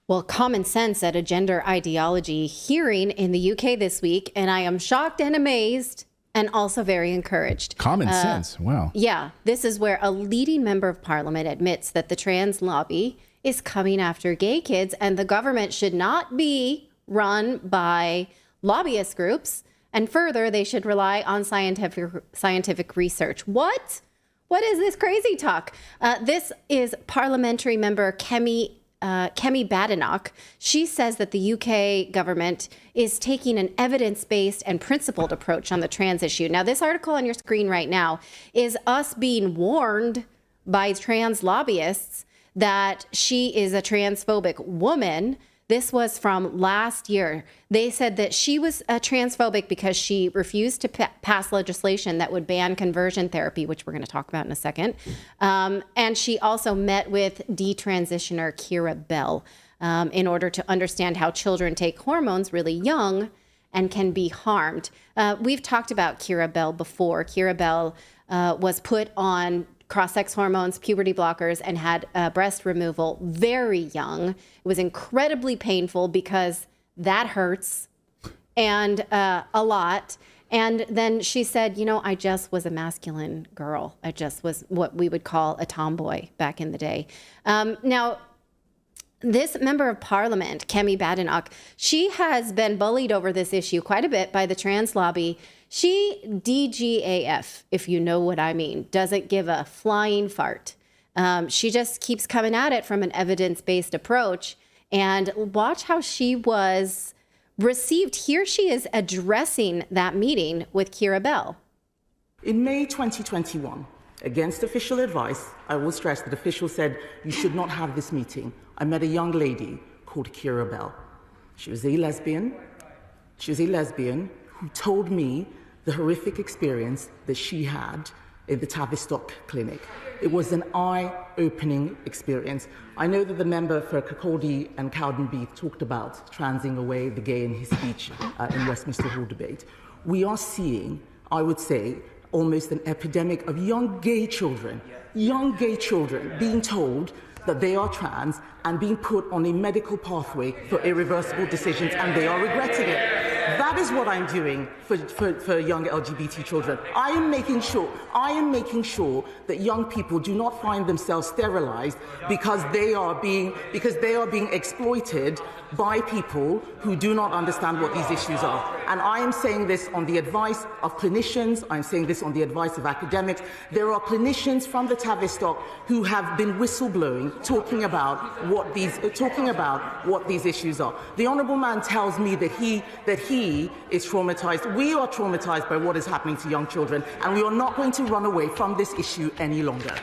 Well, Common Sense at a gender ideology hearing in the UK this week, and I am shocked and amazed and also very encouraged. Common Sense, wow. Yeah, this is where a leading member of parliament admits that the trans lobby is coming after gay kids, and the government should not be run by lobbyist groups. And further, they should rely on scientific research. What? What is this crazy talk? This is parliamentary member Kemi Badenoch. She says that the UK government is taking an evidence-based and principled approach on the trans issue. Now, this article on your screen right now is us being warned by trans lobbyists that she is a transphobic woman. This was from last year. They said that she was transphobic because she refused to pass legislation that would ban conversion therapy, which we're going to talk about in a second. And she also met with detransitioner Keira Bell in order to understand how children take hormones really young and can be harmed. We've talked about Keira Bell before. Keira Bell was put on cross-sex hormones, puberty blockers, and had breast removal very young. It was incredibly painful because that hurts and a lot. And then she said, I just was a masculine girl. I just was what we would call a tomboy back in the day. Now, this member of parliament, Kemi Badenoch, she has been bullied over this issue quite a bit by the trans lobby. She, DGAF, if you know what I mean, doesn't give a flying fart. She just keeps coming at it from an evidence-based approach. And watch how she was received. Here she is addressing that meeting with Keira Bell. In May 2021, against official advice, I will stress that officials said you should not have this meeting. I met a young lady called Keira Bell. She was a lesbian. Who told me the horrific experience that she had in the Tavistock clinic. It was an eye-opening experience. I know that the member for Kirkcaldy and Cowdenbeath talked about transing away the gay in his speech in Westminster Hall debate. We are seeing, I would say, almost an epidemic of young gay children being told that they are trans and being put on a medical pathway for irreversible decisions, and they are regretting it. That is what I'm doing for young LGBT children. I am making sure that young people do not find themselves sterilized because they are being exploited by people who do not understand what these issues are. And I am saying this on the advice of clinicians. I'm saying this on the advice of academics. There are clinicians from the Tavistock who have been whistleblowing, talking about what these issues are. The honourable man tells me that he is traumatized. We are traumatized by what is happening to young children, and we are not going to run away from this issue any longer.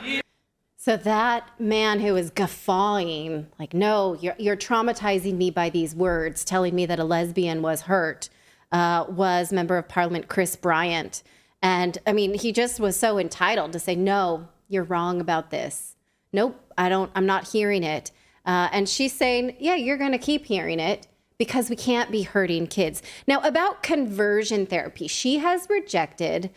So that man who was guffawing, like, no, you're traumatizing me by these words, telling me that a lesbian was hurt, was Member of Parliament Chris Bryant. And I mean, he just was so entitled to say, no, you're wrong about this. Nope, I'm not hearing it. And she's saying, yeah, you're going to keep hearing it because we can't be hurting kids. Now, about conversion therapy, she has rejected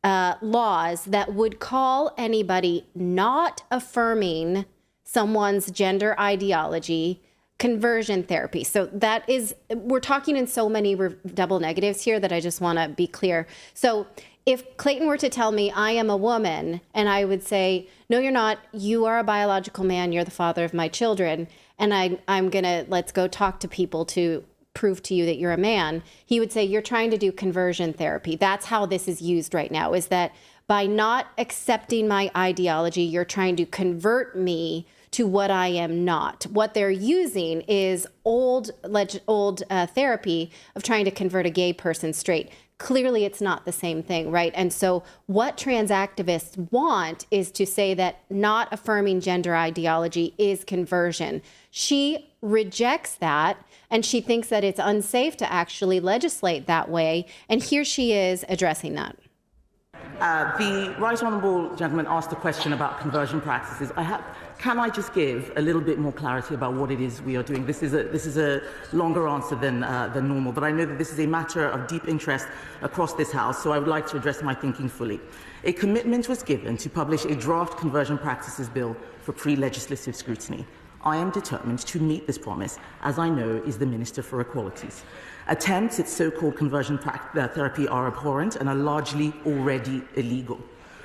laws that would call anybody not affirming someone's gender ideology conversion therapy. So that is, we're talking in so many double negatives here that I just want to be clear. So if Clayton were to tell me I am a woman, and I would say, no, you're not, you are a biological man, you're the father of my children, and I'm gonna, let's go talk to people to prove to you that you're a man, he would say, you're trying to do conversion therapy. That's how this is used right now, is that by not accepting my ideology, you're trying to convert me to what I am not. What they're using is old therapy of trying to convert a gay person straight. Clearly, it's not the same thing, right? And so what trans activists want is to say that not affirming gender ideology is conversion. She rejects that, and she thinks that it's unsafe to actually legislate that way. And here she is addressing that. The Right Honourable gentleman asked a question about conversion practices. Can I just give a little bit more clarity about what it is we are doing? This is a longer answer than normal, but I know that this is a matter of deep interest across this House, so I would like to address my thinking fully. A commitment was given to publish a draft conversion practices bill for pre-legislative scrutiny. I am determined to meet this promise, as I know is the Minister for Equalities. Attempts at so-called conversion therapy are abhorrent and are largely already illegal.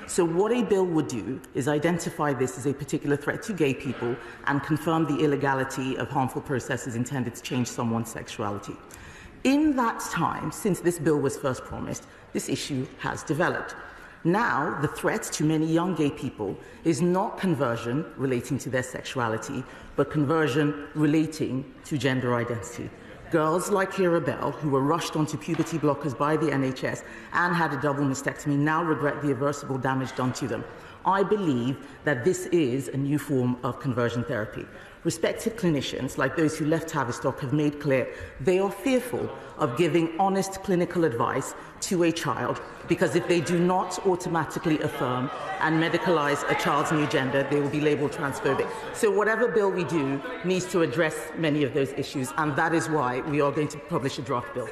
So what a bill would do is identify this as a particular threat to gay people and confirm the illegality of harmful processes intended to change someone's sexuality. In that time, since this bill was first promised, this issue has developed. Now, the threat to many young gay people is not conversion relating to their sexuality, but conversion relating to gender identity. Girls like Kira Bell, who were rushed onto puberty blockers by the NHS and had a double mastectomy, now regret the irreversible damage done to them. I believe that this is a new form of conversion therapy. Respected clinicians, like those who left Tavistock, have made clear they are fearful of giving honest clinical advice to a child, because if they do not automatically affirm and medicalize a child's new gender, they will be labeled transphobic. So whatever bill we do needs to address many of those issues, and that is why we are going to publish a draft bill.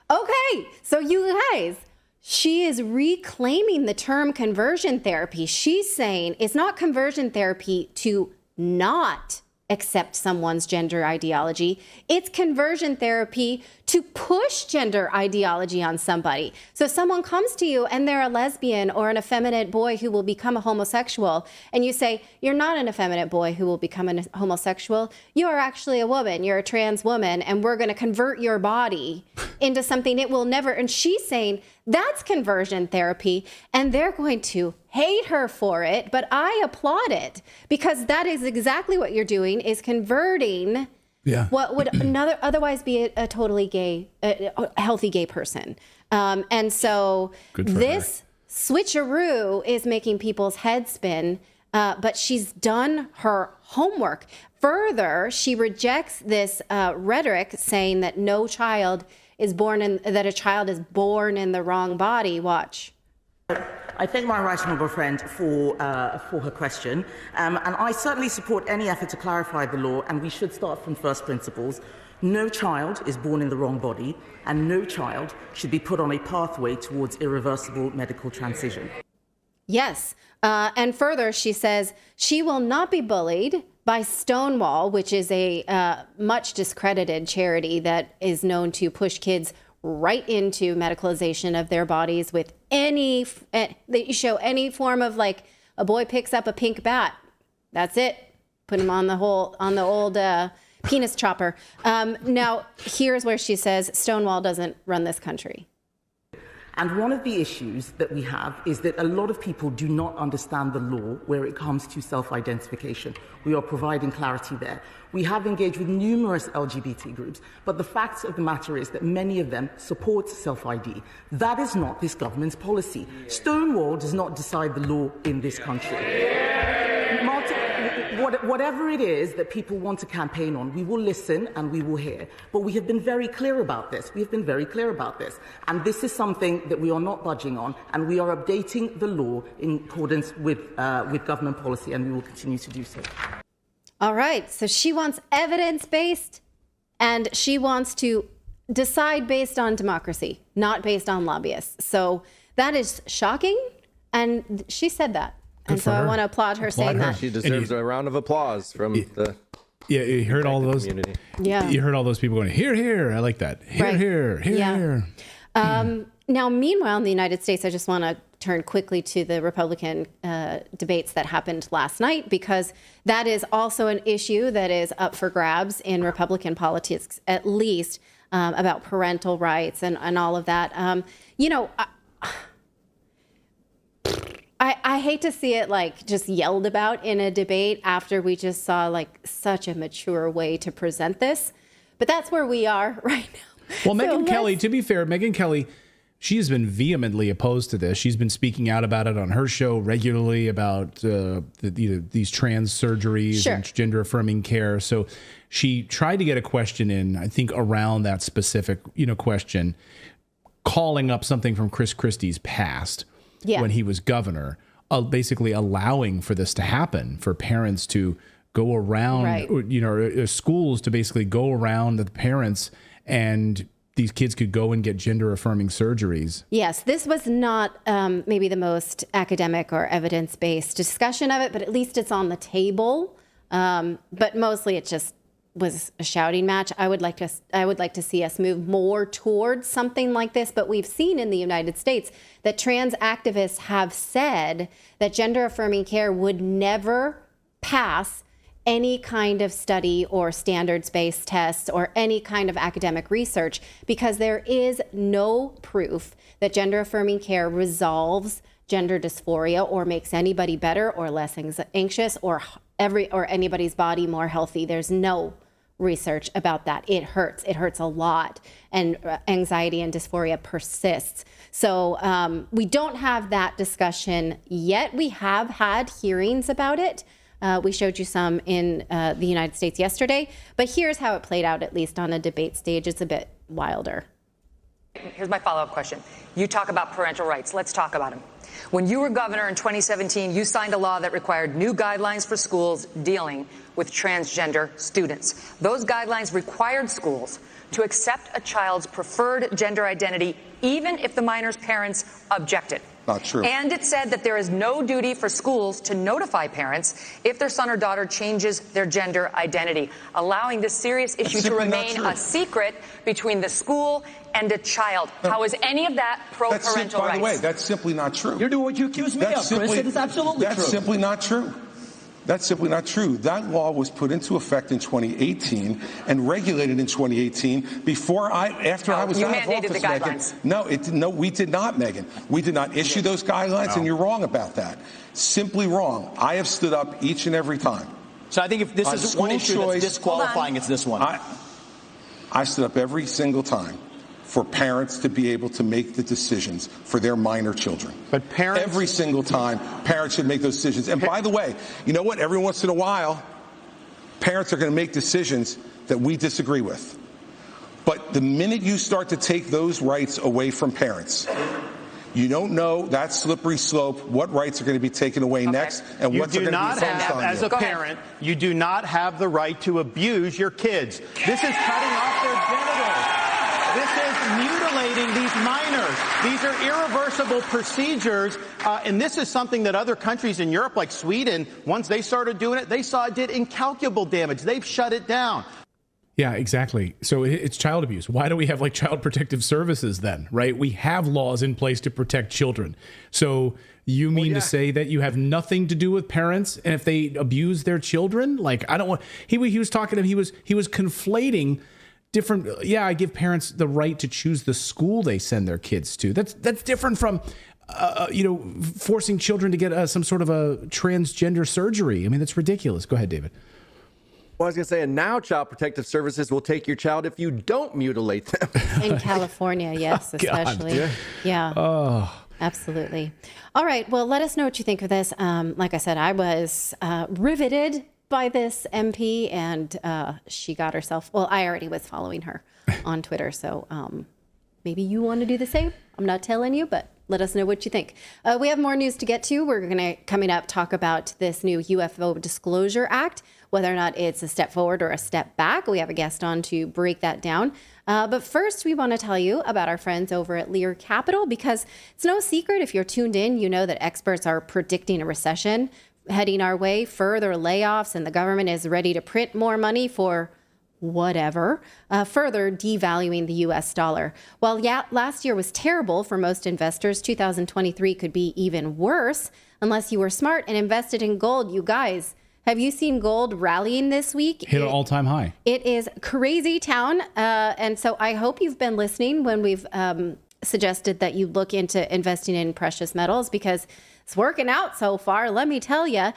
Okay, so you guys, she is reclaiming the term conversion therapy. She's saying it's not conversion therapy to not accept someone's gender ideology. It's conversion therapy to push gender ideology on somebody. So if someone comes to you and they're a lesbian or an effeminate boy who will become a homosexual, and you say, you're not an effeminate boy who will become a homosexual, you are actually a woman, you're a trans woman, and we're going to convert your body into something it will never. And she's saying that's conversion therapy, and they're going to hate her for it, but I applaud it, because that is exactly what you're doing, is converting what would otherwise be a totally gay, healthy gay person. And so this switcheroo is making people's heads spin, but she's done her homework. Further, she rejects this rhetoric saying that no child is born in, that a child is born in the wrong body. Watch. I thank my right honourable friend for her question, and I certainly support any effort to clarify the law, and we should start from first principles. No child is born in the wrong body, and no child should be put on a pathway towards irreversible medical transition. Yes, and further, she says she will not be bullied by Stonewall, which is a much discredited charity that is known to push kids right into medicalization of their bodies with any, they show any form of, like, a boy picks up a pink bat. That's it. Put him on the old penis chopper. Now, here's where she says Stonewall doesn't run this country. And one of the issues that we have is that a lot of people do not understand the law where it comes to self-identification. We are providing clarity there. We have engaged with numerous LGBT groups, but the fact of the matter is that many of them support self-ID. That is not this government's policy. Stonewall does not decide the law in this country. Whatever it is that people want to campaign on, we will listen and we will hear. But we have been very clear about this. We have been very clear about this. And this is something that we are not budging on, and we are updating the law in accordance with government policy, and we will continue to do so. All right. So she wants evidence-based, and she wants to decide based on democracy, not based on lobbyists. So That is shocking. And she said that. And so I want to applaud her saying that. She deserves a round of applause from the you heard all those community. Yeah. You heard all those people going, here, here. I like that. Here, Right. here, here. Now, meanwhile, in the United States, I just want to turn quickly to the Republican debates that happened last night, because that is also an issue that is up for grabs in Republican politics, at least, about parental rights and all of that. I hate to see it like just yelled about in a debate after we just saw like such a mature way to present this. But that's where we are right now. Well, Megyn Kelly, to be fair, Megyn Kelly, she has been vehemently opposed to this. She's been speaking out about it on her show regularly about these trans surgeries and gender affirming care. So she tried to get a question in, I think, around that specific, question, calling up something from Chris Christie's past when he was governor, basically allowing for this to happen, for parents to go around, schools to basically go around the parents, and these kids could go and get gender affirming surgeries. Yes, this was not maybe the most academic or evidence-based discussion of it, but at least it's on the table. But mostly it just was a shouting match. I would like to see us move more towards something like this, but we've seen in the United States that trans activists have said that gender affirming care would never pass any kind of study or standards-based tests or any kind of academic research, because there is no proof that gender affirming care resolves gender dysphoria or makes anybody better or less anxious or anybody's body more healthy. There's no research about that. It hurts. It hurts a lot. And anxiety and dysphoria persists. So we don't have that discussion yet. We have had hearings about it. We showed you some in the United States yesterday. But here's how it played out, at least on a debate stage. It's a bit wilder. Here's my follow-up question. You talk about parental rights. Let's talk about them. When you were governor in 2017, you signed a law that required new guidelines for schools dealing with transgender students. Those guidelines required schools to accept a child's preferred gender identity, even if the minor's parents objected. Not true. And it said that there is no duty for schools to notify parents if their son or daughter changes their gender identity, allowing this serious issue to remain a secret between the school and a child. How is any of that pro-parental rights? By the way, that's simply not true. You're doing what you accuse me of, Chris, and it's absolutely true. That's simply not true. That's simply not true. That law was put into effect in 2018 and regulated in 2018 after I was out of office, Megyn. No, we did not, Megyn. We did not issue those guidelines, and you're wrong about that. Simply wrong. I have stood up each and every time. So I think if this is one issue that's disqualifying, it's this one. I stood up every single time for parents to be able to make the decisions for their minor children. But parents... Every single time, parents should make those decisions. And by the way, you know what? Every once in a while, parents are going to make decisions that we disagree with. But the minute you start to take those rights away from parents, you don't know that slippery slope, what rights are going to be taken away next, and what's going to be focused on you. As a parent, you do not have the right to abuse your kids. This is cutting off their genitals. This is mutilating these minors. These are irreversible procedures, and this is something that other countries in Europe, like Sweden, once they started doing it, they saw it did incalculable damage. They've shut it down. Yeah, exactly. So it's child abuse. Why do we have like child protective services then, right? We have laws in place to protect children. So you mean to say that you have nothing to do with parents, and if they abuse their children? Like, I don't want... He was talking to him, he was conflating different... Yeah, I give parents the right to choose the school they send their kids to. That's different from... forcing children to get some sort of a transgender surgery. I mean, that's ridiculous. Go ahead, David. Well, I was going to say, and now Child Protective Services will take your child if you don't mutilate them. In California, yes, especially. God. Yeah. Oh. Absolutely. All right. Well, let us know what you think of this. Like I said, I was riveted by this MP, and she got herself... Well, I already was following her on Twitter, so maybe you want to do the same. I'm not telling you, but Let us know what you think. We have more news to get to. We're going to, coming up, talk about this new UFO Disclosure Act, whether or not it's a step forward or a step back. We have a guest on to break that down. But first, we want to tell you about our friends over at Lear Capital, because it's no secret, if you're tuned in, you know that experts are predicting a recession heading our way, further layoffs, and the government is ready to print more money for whatever, further devaluing the U.S. dollar. While last year was terrible for most investors, 2023 could be even worse unless you were smart and invested in gold. You guys, have you seen gold rallying this week? Hit an all-time high. It is crazy town. And so I hope you've been listening when we've suggested that you look into investing in precious metals, because it's working out so far, let me tell you.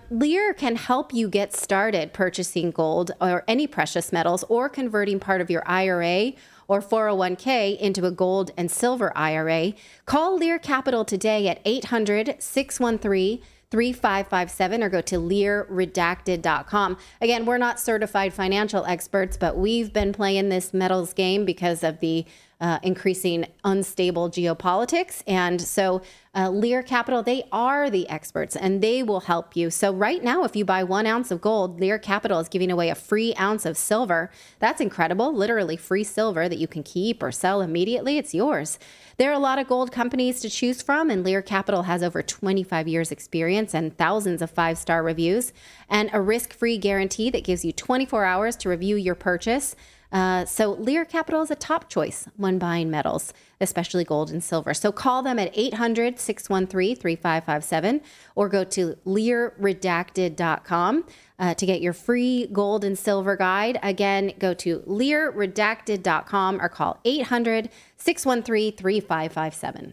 Lear can help you get started purchasing gold or any precious metals, or converting part of your IRA or 401k into a gold and silver IRA. Call Lear Capital today at 800-613-3557 or go to LearRedacted.com. Again, we're not certified financial experts, but we've been playing this metals game because of the increasing unstable geopolitics. And so Lear Capital, they are the experts and they will help you. So right now, if you buy 1 ounce of gold, Lear Capital is giving away a free ounce of silver. That's incredible. Literally free silver that you can keep or sell immediately. It's yours. There are a lot of gold companies to choose from, and Lear Capital has over 25 years experience and thousands of 5-star reviews, and a risk-free guarantee that gives you 24 hours to review your purchase. So Lear Capital is a top choice when buying metals, especially gold and silver. So call them at 800-613-3557 or go to LearRedacted.com to get your free gold and silver guide. Again, go to LearRedacted.com or call 800-613-3557.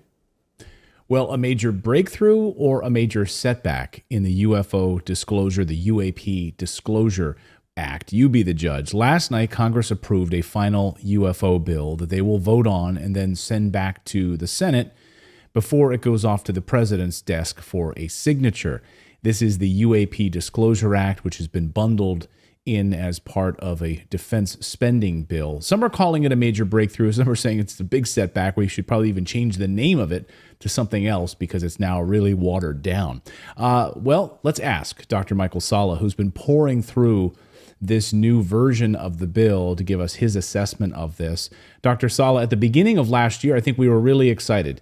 Well, a major breakthrough or a major setback in the UFO disclosure, the UAP Disclosure Act? You be the judge. Last night, Congress approved a final UFO bill that they will vote on and then send back to the Senate before it goes off to the president's desk for a signature. This is the UAP Disclosure Act, which has been bundled in as part of a defense spending bill. Some are calling it a major breakthrough. Some are saying it's a big setback. We should probably even change the name of it to something else because it's now really watered down. Well, let's ask Dr. Michael Salla, who's been pouring through this new version of the bill, to give us his assessment of this. Dr. Salla, at the beginning of last year, I think we were really excited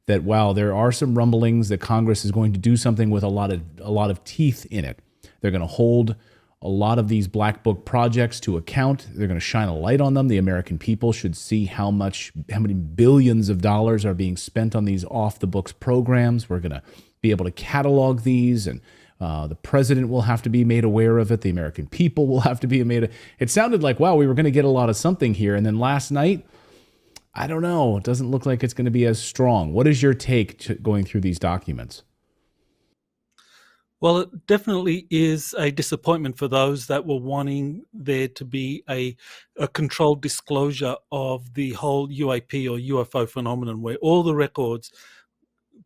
that while there are some rumblings that Congress is going to do something with a lot of teeth in it, they're going to hold a lot of these black book projects to account. They're going to shine a light on them. The American people should see how many billions of dollars are being spent on these off the books programs. We're going to be able to catalog these, and the president will have to be made aware of it. The American people will have to be made. It sounded like, wow, we were going to get a lot of something here. And then last night, I don't know. It doesn't look like it's going to be as strong. What is your take going through these documents? Well, it definitely is a disappointment for those that were wanting there to be a controlled disclosure of the whole UAP or UFO phenomenon, where all the records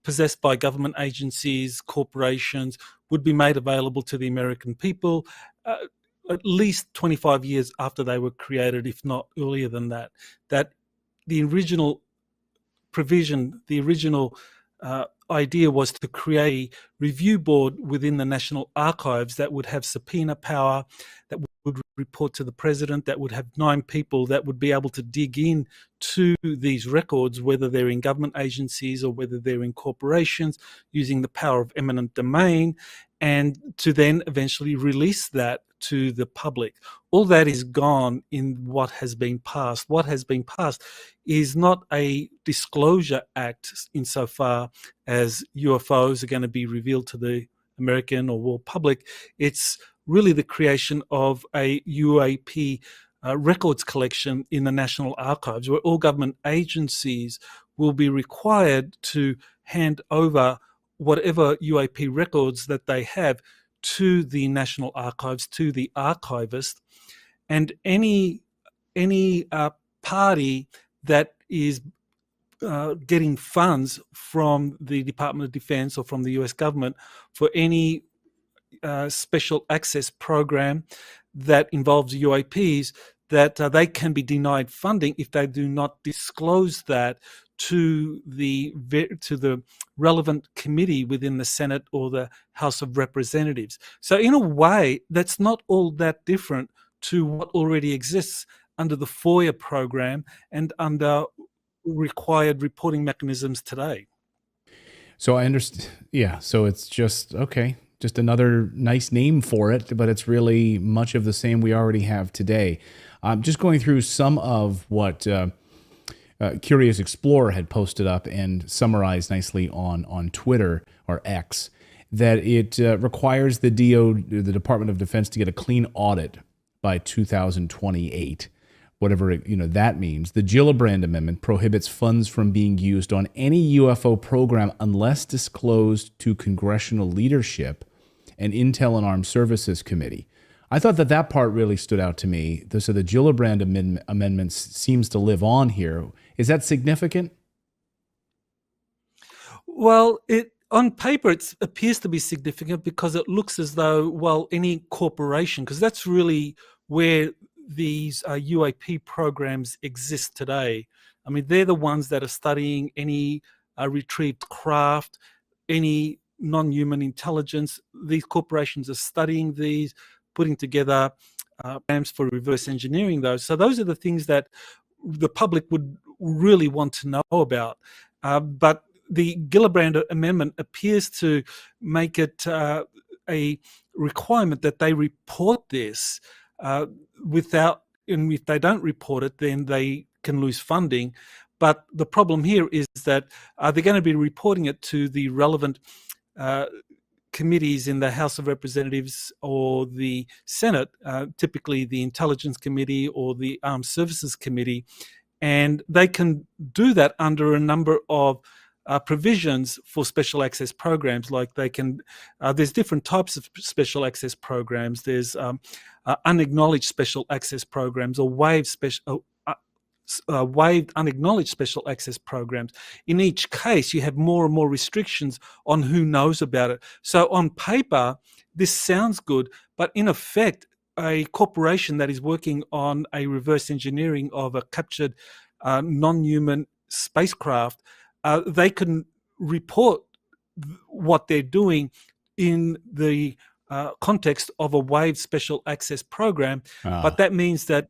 possessed by government agencies, corporations, would be made available to the American people at least 25 years after they were created, if not earlier than that. That the original provision, the original idea was to create a review board within the National Archives that would have subpoena power, that would report to the president, that would have 9 people that would be able to dig in to these records, whether they're in government agencies or whether they're in corporations, using the power of eminent domain, and to then eventually release that to the public. All that is gone in what has been passed. What has been passed is not a disclosure act insofar as UFOs are going to be revealed to the American or world public. It's really the creation of a UAP records collection in the National Archives, where all government agencies will be required to hand over whatever UAP records that they have to the National Archives, to the archivist, and any party that is getting funds from the Department of Defense or from the US government for any special access program that involves UAPs, that they can be denied funding if they do not disclose that to the relevant committee within the Senate or the House of Representatives. So in a way, that's not all that different to what already exists under the FOIA program and under required reporting mechanisms today. So I understand. Yeah. So it's just, okay, just another nice name for it, but it's really much of the same we already have today. Just going through some of what Curious Explorer had posted up and summarized nicely on Twitter or X, that it requires the Department of Defense to get a clean audit by 2028. Whatever that means. The Gillibrand Amendment prohibits funds from being used on any UFO program unless disclosed to congressional leadership and Intel and Armed Services Committee. I thought that part really stood out to me. So the Gillibrand Amendment seems to live on here. Is that significant? Well, on paper, it appears to be significant because it looks as though, well, any corporation, because that's really where these UAP programs exist today. I mean, they're the ones that are studying any retrieved craft, any non-human intelligence. These corporations are studying these, putting together programs for reverse engineering those. So those are the things that the public would really want to know about. But the Gillibrand Amendment appears to make it a requirement that they report this and if they don't report it, then they can lose funding. But the problem here is that they're going to be reporting it to the relevant committees in the House of Representatives or the Senate, typically the Intelligence Committee or the Armed Services Committee, and they can do that under a number of provisions for special access programs. Like they can, there's different types of special access programs. There's unacknowledged special access programs or waived unacknowledged special access programs. In each case, you have more and more restrictions on who knows about it. So on paper, this sounds good, but in effect, a corporation that is working on a reverse engineering of a captured non-human spacecraft, they can report what they're doing in the context of a waived special access program, but that means that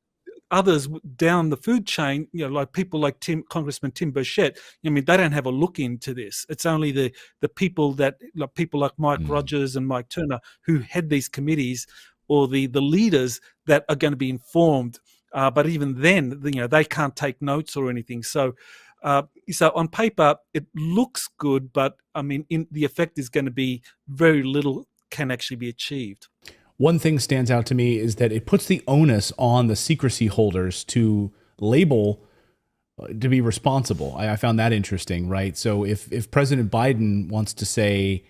others down the food chain, like people like Congressman Tim Burchett, I mean, they don't have a look into this. It's only the people like Mike Rogers and Mike Turner who head these committees, or the leaders that are going to be informed. But even then, they can't take notes or anything. So on paper, it looks good, but I mean, the effect is going to be very little can actually be achieved. One thing stands out to me is that it puts the onus on the secrecy holders to label, to be responsible. I found that interesting, right? So if President Biden wants to say,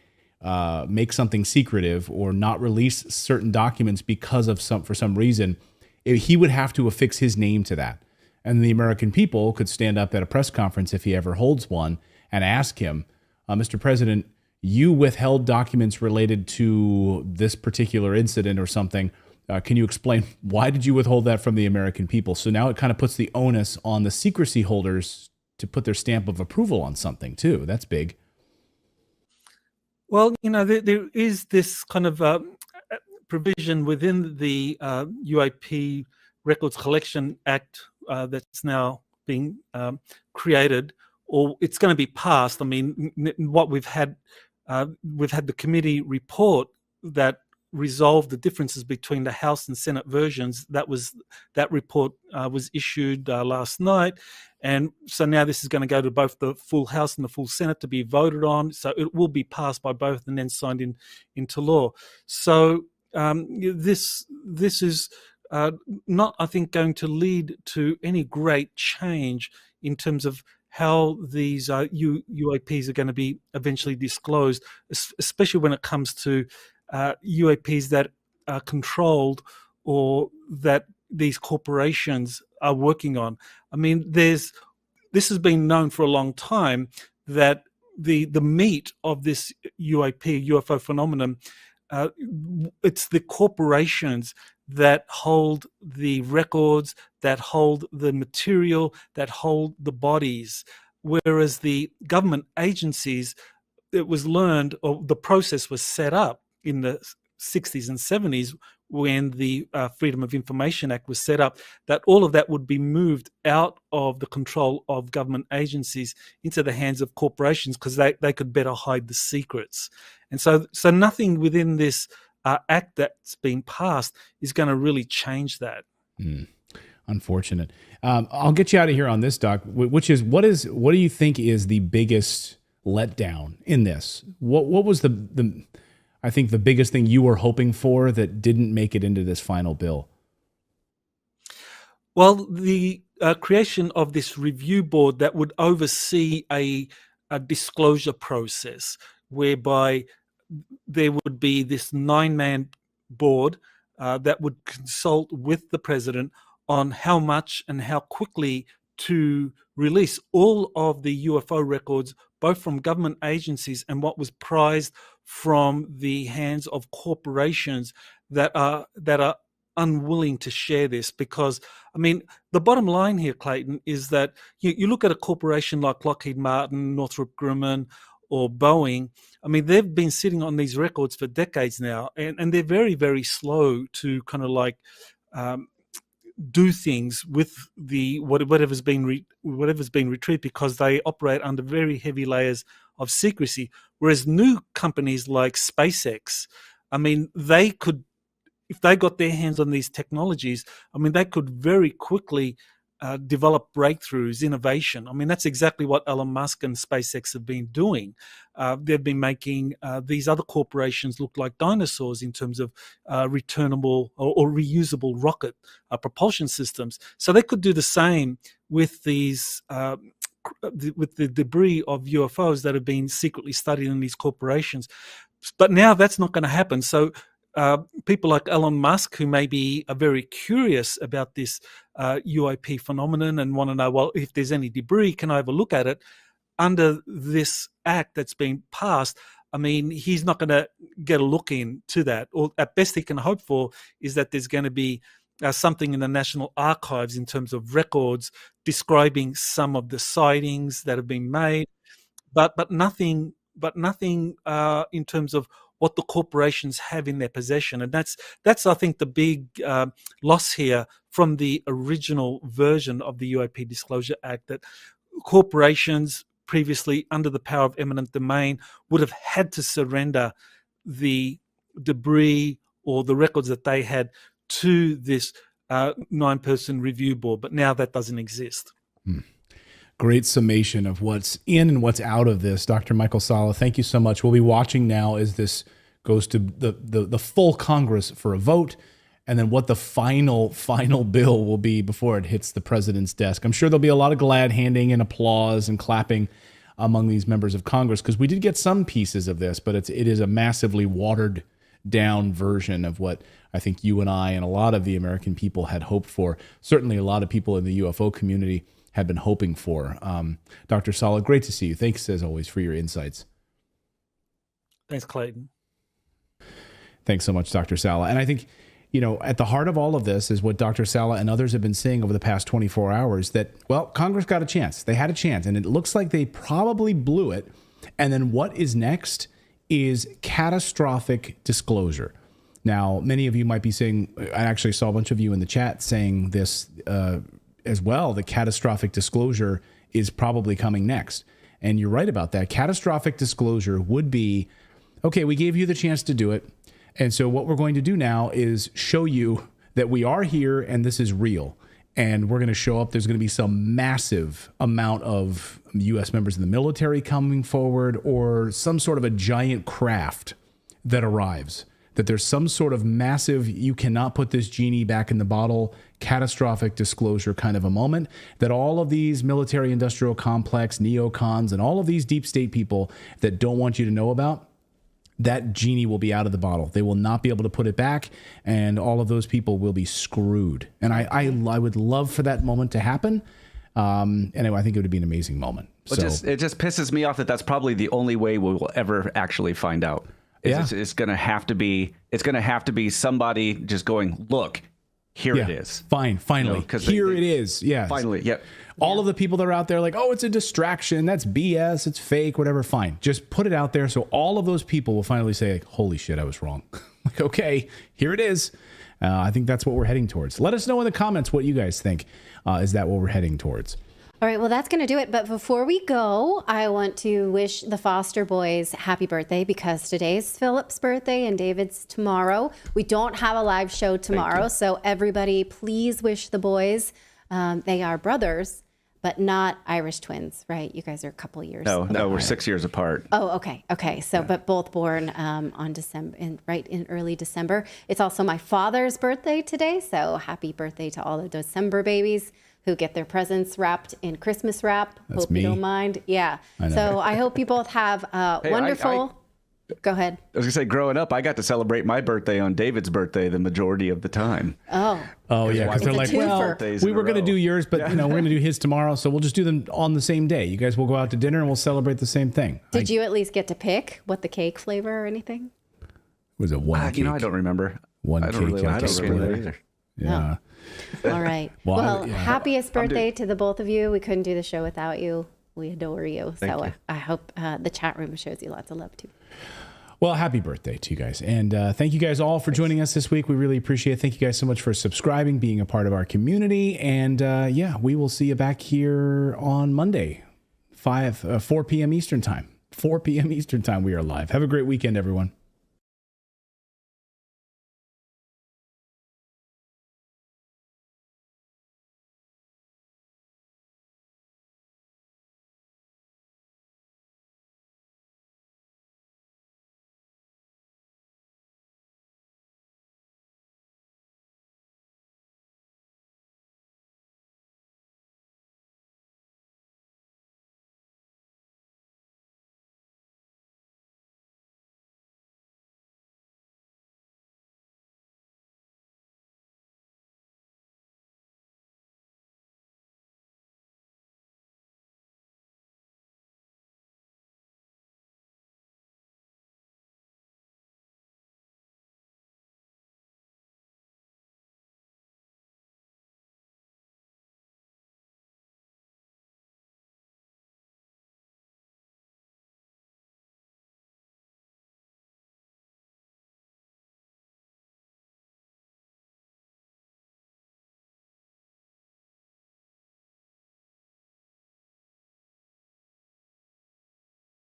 make something secretive or not release certain documents because of for some reason, he would have to affix his name to that. And the American people could stand up at a press conference, if he ever holds one, and ask him, Mr. President, you withheld documents related to this particular incident or something. Can you explain why did you withhold that from the American people? So now it kind of puts the onus on the secrecy holders to put their stamp of approval on something too. That's big. Well, there is this kind of provision within the UAP Records Collection Act that's now being created, or it's going to be passed. I mean, what we've had the committee report that resolved the differences between the House and Senate versions. That report was issued last night, and so now this is going to go to both the full House and the full Senate to be voted on. So it will be passed by both and then signed into law. So this is not, I think, going to lead to any great change in terms of how these UAPs are going to be eventually disclosed, especially when it comes to UAPs that are controlled or that these corporations are working on. I mean, this has been known for a long time that the meat of this UFO phenomenon, it's the corporations that hold the records, that hold the material, that hold the bodies. Whereas the government agencies, it was learned, or the process was set up in the 60s and 70s when the Freedom of Information Act was set up, that all of that would be moved out of the control of government agencies into the hands of corporations because they could better hide the secrets. And so nothing within this act that's been passed is going to really change that. Unfortunate. I'll get you out of here on this, Doc, which is what do you think is the biggest letdown in this? What was the I think the biggest thing you were hoping for that didn't make it into this final bill? Well, the creation of this review board that would oversee a disclosure process whereby there would be this 9-man board that would consult with the president on how much and how quickly to release all of the UFO records, both from government agencies and what was prized from the hands of corporations that are unwilling to share this. Because, I mean, the bottom line here, Clayton, is that you look at a corporation like Lockheed Martin, Northrop Grumman, or Boeing. I mean, they've been sitting on these records for decades now, and they're very, very slow to kind of like do things with the whatever's been retrieved, because they operate under very heavy layers of secrecy. Whereas new companies like SpaceX, I mean, they could, if they got their hands on these technologies, I mean, they could very quickly develop breakthroughs, innovation. I mean, that's exactly what Elon Musk and SpaceX have been doing. They've been making these other corporations look like dinosaurs in terms of returnable or reusable rocket propulsion systems. So they could do the same with these with the debris of UFOs that have been secretly studied in these corporations. But now that's not going to happen. So people like Elon Musk, who maybe are very curious about this UAP phenomenon and want to know, well, if there's any debris, can I have a look at it? Under this act that's been passed, I mean, he's not going to get a look into that. Or at best he can hope for is that there's going to be something in the National Archives in terms of records describing some of the sightings that have been made, but nothing in terms of what the corporations have in their possession. And that's I think the big loss here from the original version of the UAP Disclosure Act, that corporations previously under the power of eminent domain would have had to surrender the debris or the records that they had to this 9-person review board. But now that doesn't exist. Great summation of what's in and what's out of this. Dr. Michael Salla, thank you so much. We'll be watching now as this goes to the full Congress for a vote, and then what the final bill will be before it hits the president's desk. I'm sure there'll be a lot of glad handing and applause and clapping among these members of Congress, because we did get some pieces of this, but it is a massively watered down version of what I think you and I and a lot of the American people had hoped for. Certainly a lot of people in the UFO community had been hoping for. Dr. Salla, great to see you. Thanks, as always, for your insights. Thanks, Clayton. Thanks so much, Dr. Salla. And I think, at the heart of all of this is what Dr. Salla and others have been saying over the past 24 hours, that, well, Congress got a chance. They had a chance, and it looks like they probably blew it. And then what is next is catastrophic disclosure. Now, many of you might be saying, I actually saw a bunch of you in the chat saying this as well, the catastrophic disclosure is probably coming next. And you're right about that. Catastrophic disclosure would be, okay, we gave you the chance to do it. And so what we're going to do now is show you that we are here and this is real. And we're going to show up. There's going to be some massive amount of U.S. members of the military coming forward, or some sort of a giant craft that arrives. That there's some sort of massive, you cannot put this genie back in the bottle, catastrophic disclosure kind of a moment, that all of these military industrial complex, neocons, and all of these deep state people that don't want you to know about, that genie will be out of the bottle. They will not be able to put it back, and all of those people will be screwed. And I would love for that moment to happen. Anyway, I think it would be an amazing moment. It just pisses me off that that's probably the only way we will ever actually find out. It's going to have to be somebody just going, look, here it is. Fine. Finally. Here it is. Yeah. Finally. Yep. All of the people that are out there like, oh, it's a distraction. That's BS. It's fake, whatever. Fine. Just put it out there. So all of those people will finally say, like, holy shit, I was wrong. Like, okay, here it is. I think that's what we're heading towards. Let us know in the comments what you guys think. Is that what we're heading towards? All right, well, that's going to do it. But before we go, I want to wish the Foster boys happy birthday because today's Philip's birthday and David's tomorrow. We don't have a live show tomorrow, so everybody please wish the boys. They are brothers, but not Irish twins, right? You guys are a couple years apart. No, we're 6 years apart. Oh, okay. So, but both born on December, in early December. It's also my father's birthday today, so happy birthday to all the December babies who get their presents wrapped in Christmas wrap. That's hope me. You don't mind. Yeah. So I hope you both have wonderful. Go ahead. I was going to say, growing up, I got to celebrate my birthday on David's birthday the majority of the time. Oh, yeah, because they're like, well, we were going to do yours, but we're going to do his tomorrow, so we'll just do them on the same day. You guys will go out to dinner and we'll celebrate the same thing. Did you at least get to pick what the cake flavor or anything? Was it one cake? I don't remember. One cake. I don't really either. Yeah. All right. Well, happiest birthday to the both of you. We couldn't do the show without you. We adore you. So I hope the chat room shows you lots of love too. Well, happy birthday to you guys. And thank you guys all for joining us this week. We really appreciate it. Thank you guys so much for subscribing, being a part of our community. And we will see you back here on Monday, 4 p.m. Eastern time. 4 p.m. Eastern time, we are live. Have a great weekend, everyone.